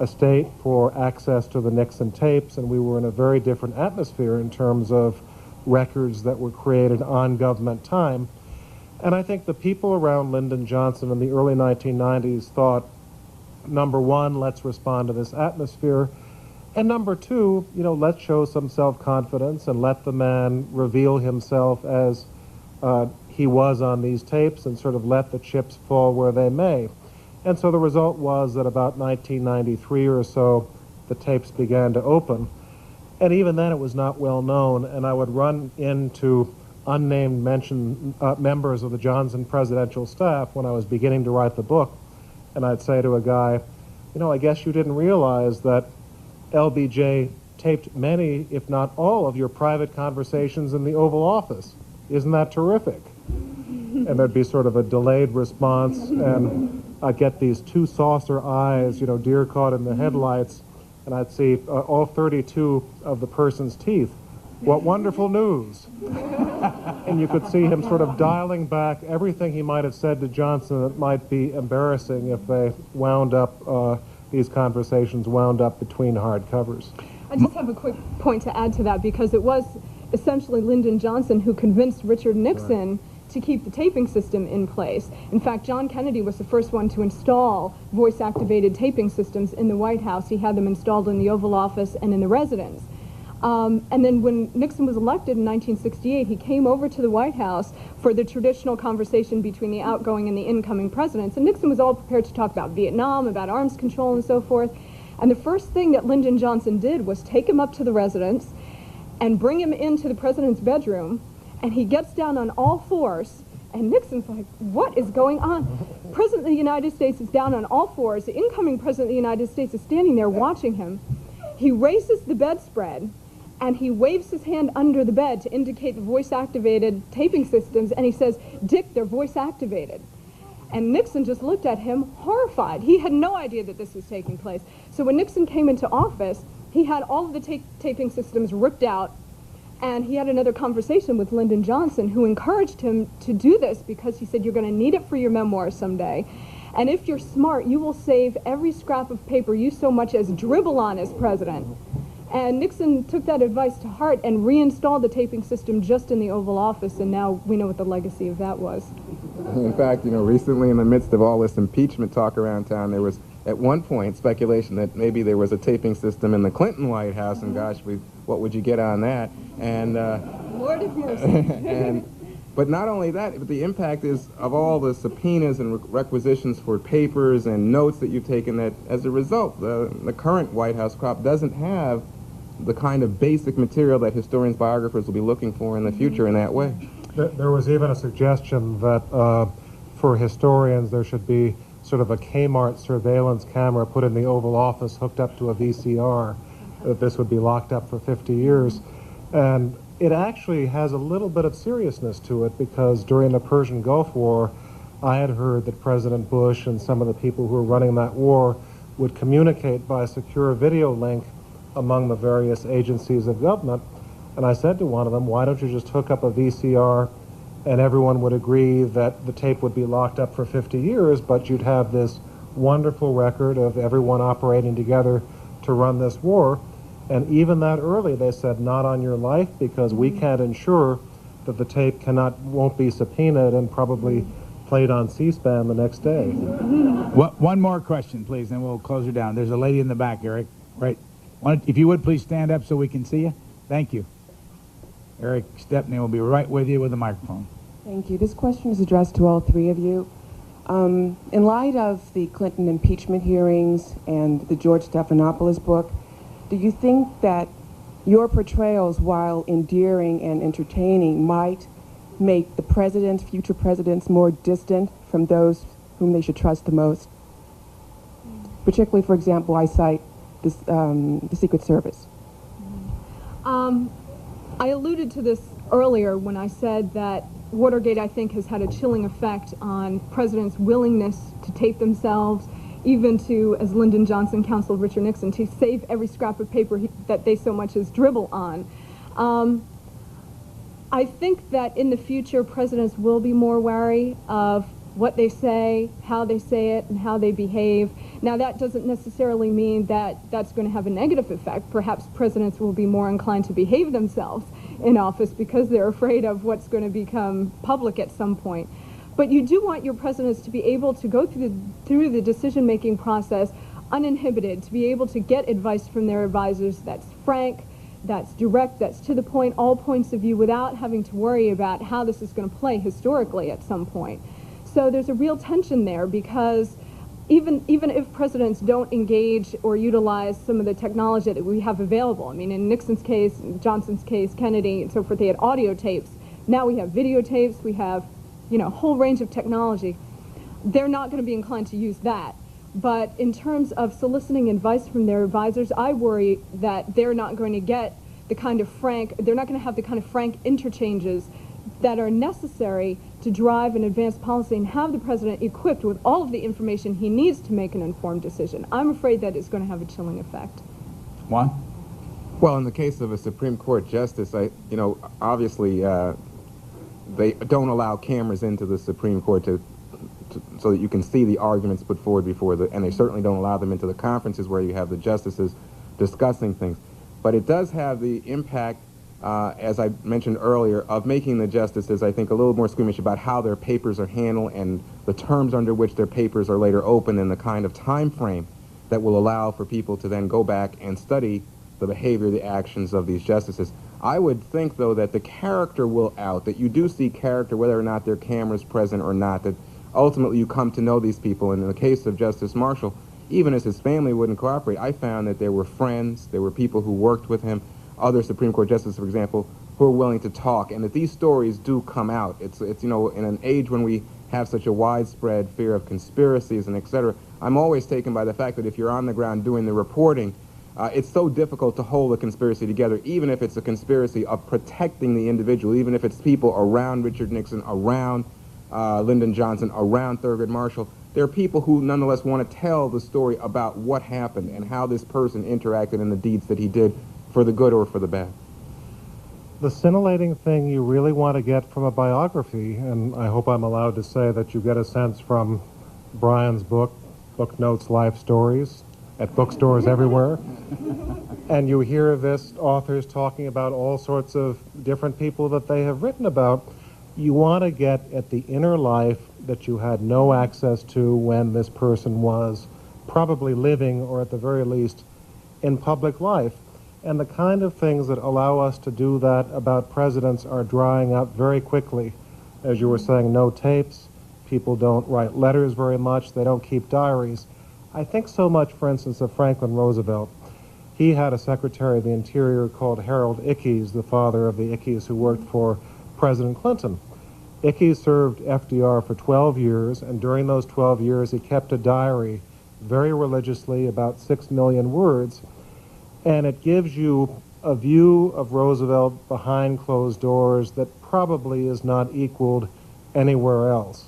estate for access to the Nixon tapes, and we were in a very different atmosphere in terms of records that were created on government time. And I think the people around Lyndon Johnson in the early 1990s thought, number one, let's respond to this atmosphere, and number two, you know, let's show some self-confidence and let the man reveal himself as he was on these tapes, and sort of let the chips fall where they may. And so the result was that about 1993 or so, the tapes began to open. And even then it was not well known, and I would run into unnamed members of the Johnson presidential staff when I was beginning to write the book, and I'd say to a guy, you know, I guess you didn't realize that LBJ taped many, if not all, of your private conversations in the Oval Office. Isn't that terrific? And there'd be sort of a delayed response, and I'd get these two saucer eyes, you know, deer caught in the headlights, and I'd see all 32 of the person's teeth. What wonderful news. And you could see him sort of dialing back everything he might have said to Johnson that might be embarrassing if they wound up, these conversations wound up between hard covers. I just have a quick point to add to that, because it was essentially Lyndon Johnson who convinced Richard Nixon to keep the taping system in place. In fact, John Kennedy was the first one to install voice-activated taping systems in the White House. He had them installed in the Oval Office and in the residence. And then when Nixon was elected in 1968, he came over to the White House for the traditional conversation between the outgoing and the incoming presidents. And Nixon was all prepared to talk about Vietnam, about arms control, and so forth. And the first thing that Lyndon Johnson did was take him up to the residence and bring him into the president's bedroom. And he gets down on all fours, and Nixon's like, what is going on? President of the United States is down on all fours. The incoming president of the United States is standing there watching him. He raises the bedspread, and he waves his hand under the bed to indicate the voice-activated taping systems, and he says, Dick, they're voice-activated. And Nixon just looked at him horrified. He had no idea that this was taking place. So when Nixon came into office, he had all of the taping systems ripped out, and he had another conversation with Lyndon Johnson, who encouraged him to do this because he said, you're going to need it for your memoirs someday. And if you're smart, you will save every scrap of paper you so much as dribble on as president. And Nixon took that advice to heart and reinstalled the taping system just in the Oval Office, and now we know what the legacy of that was. In fact, recently in the midst of all this impeachment talk around town, there was at one point speculation that maybe there was a taping system in the Clinton White House, and gosh, what would you get on that? And Lord of mercy. But not only that, but the impact is of all the subpoenas and requisitions for papers and notes that you've taken, that as a result, the current White House crop doesn't have the kind of basic material that historians, biographers will be looking for in the future in that way. There was even a suggestion that for historians there should be sort of a Kmart surveillance camera put in the Oval Office hooked up to a VCR, that this would be locked up for 50 years. And it actually has a little bit of seriousness to it, because during the Persian Gulf War, I had heard that President Bush and some of the people who were running that war would communicate by a secure video link among the various agencies of government. And I said to one of them, why don't you just hook up a VCR and everyone would agree that the tape would be locked up for 50 years, but you'd have this wonderful record of everyone operating together to run this war. And even that early, they said, not on your life, because we can't ensure that the tape won't be subpoenaed and probably played on C-SPAN the next day. One more question, please, and we'll close her down. There's a lady in the back, Eric, right? If you would, please stand up so we can see you. Thank you. Eric Stepney will be right with you with the microphone. Thank you. This question is addressed to all three of you. In light of the Clinton impeachment hearings and the George Stephanopoulos book, do you think that your portrayals, while endearing and entertaining, might make the presidents, future presidents, more distant from those whom they should trust the most? Particularly, for example, I cite this, the Secret Service. I alluded to this earlier when I said that Watergate, I think, has had a chilling effect on presidents' willingness to tape themselves, even to, as Lyndon Johnson counseled Richard Nixon, to save every scrap of paper that they so much as dribble on. I think that in the future, presidents will be more wary of what they say, how they say it, and how they behave. Now, that doesn't necessarily mean that that's going to have a negative effect. Perhaps presidents will be more inclined to behave themselves in office because they're afraid of what's going to become public at some point. But you do want your presidents to be able to go through the decision-making process uninhibited, to be able to get advice from their advisors that's frank, that's direct, that's to the point, all points of view, without having to worry about how this is going to play historically at some point. So there's a real tension there, because even if presidents don't engage or utilize some of the technology that we have available, I mean, in Nixon's case, Johnson's case, Kennedy, and so forth, they had audio tapes. Now we have videotapes, we have, a whole range of technology. They're not going to be inclined to use that. But in terms of soliciting advice from their advisors, I worry that they're not going to get the kind of they're not going to have the kind of frank interchanges that are necessary to drive an advanced policy and have the president equipped with all of the information he needs to make an informed decision. I'm afraid that it's going to have a chilling effect. Juan? Well, in the case of a Supreme Court justice, obviously they don't allow cameras into the Supreme Court so that you can see the arguments put forward and they certainly don't allow them into the conferences where you have the justices discussing things. But it does have the impact, as I mentioned earlier, of making the justices, I think, a little more squeamish about how their papers are handled and the terms under which their papers are later opened, and the kind of time frame that will allow for people to then go back and study the behavior, the actions of these justices. I would think, though, that the character will out, that you do see character whether or not there are cameras present or not, that ultimately you come to know these people. And in the case of Justice Marshall, even as his family wouldn't cooperate, I found that there were friends, there were people who worked with him, other Supreme Court justices, for example, who are willing to talk, and that these stories do come out. It's in an age when we have such a widespread fear of conspiracies and et cetera, I'm always taken by the fact that if you're on the ground doing the reporting, it's so difficult to hold a conspiracy together, even if it's a conspiracy of protecting the individual, even if it's people around Richard Nixon, around Lyndon Johnson, around Thurgood Marshall. There are people who nonetheless want to tell the story about what happened and how this person interacted in the deeds that he did, for the good or for the bad. The scintillating thing you really want to get from a biography, and I hope I'm allowed to say that you get a sense from Brian's book, Book Notes Life Stories, at bookstores everywhere. And you hear this authors talking about all sorts of different people that they have written about. You want to get at the inner life that you had no access to when this person was probably living, or at the very least in public life. And the kind of things that allow us to do that about presidents are drying up very quickly. As you were saying, no tapes, people don't write letters very much, they don't keep diaries. I think so much, for instance, of Franklin Roosevelt. He had a Secretary of the Interior called Harold Ickes, the father of the Ickes who worked for President Clinton. Ickes served FDR for 12 years, and during those 12 years he kept a diary very religiously, about 6 million words, and it gives you a view of Roosevelt behind closed doors that probably is not equaled anywhere else.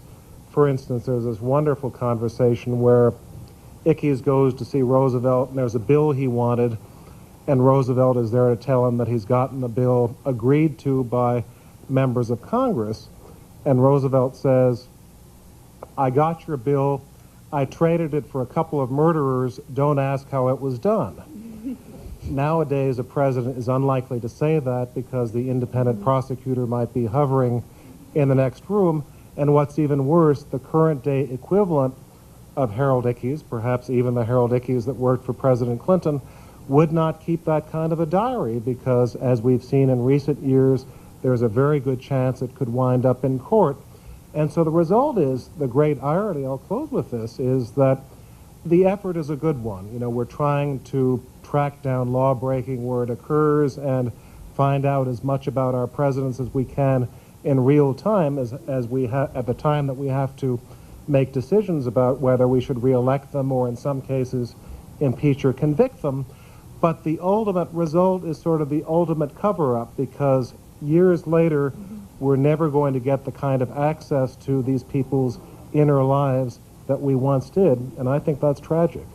For instance, there's this wonderful conversation where Ickes goes to see Roosevelt, and there's a bill he wanted, and Roosevelt is there to tell him that he's gotten the bill agreed to by members of Congress. And Roosevelt says, "I got your bill. I traded it for a couple of murderers. Don't ask how it was done." Nowadays, a president is unlikely to say that because the independent prosecutor might be hovering in the next room. And what's even worse, the current day equivalent of Harold Ickes, perhaps even the Harold Ickes that worked for President Clinton, would not keep that kind of a diary because, as we've seen in recent years, there's a very good chance it could wind up in court. And so the result is, the great irony, I'll close with this, is that the effort is a good one. You know, we're trying to track down law breaking where it occurs and find out as much about our presidents as we can in real time as we at the time that we have to make decisions about whether we should re-elect them or in some cases impeach or convict them. But the ultimate result is sort of the ultimate cover-up, because years later we're never going to get the kind of access to these people's inner lives that we once did, and I think that's tragic.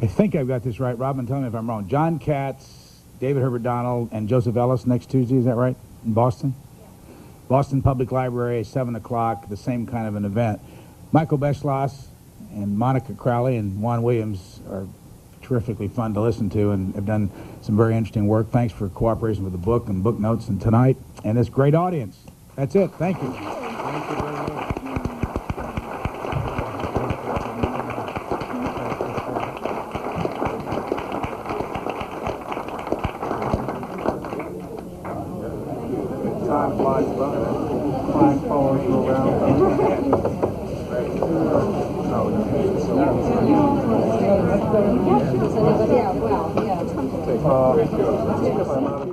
I think I've got this right. Robin, tell me if I'm wrong. John Katz, David Herbert Donald, and Joseph Ellis next Tuesday, is that right? In Boston? Yeah. Boston Public Library, 7 o'clock, the same kind of an event. Michael Beschloss and Monica Crowley and Juan Williams are terrifically fun to listen to and have done some very interesting work. Thanks for cooperation with the book and book notes and tonight and this great audience. That's it. Thank you. Thank you very much. Time flies by. Time follows you around. Yeah, well, yeah.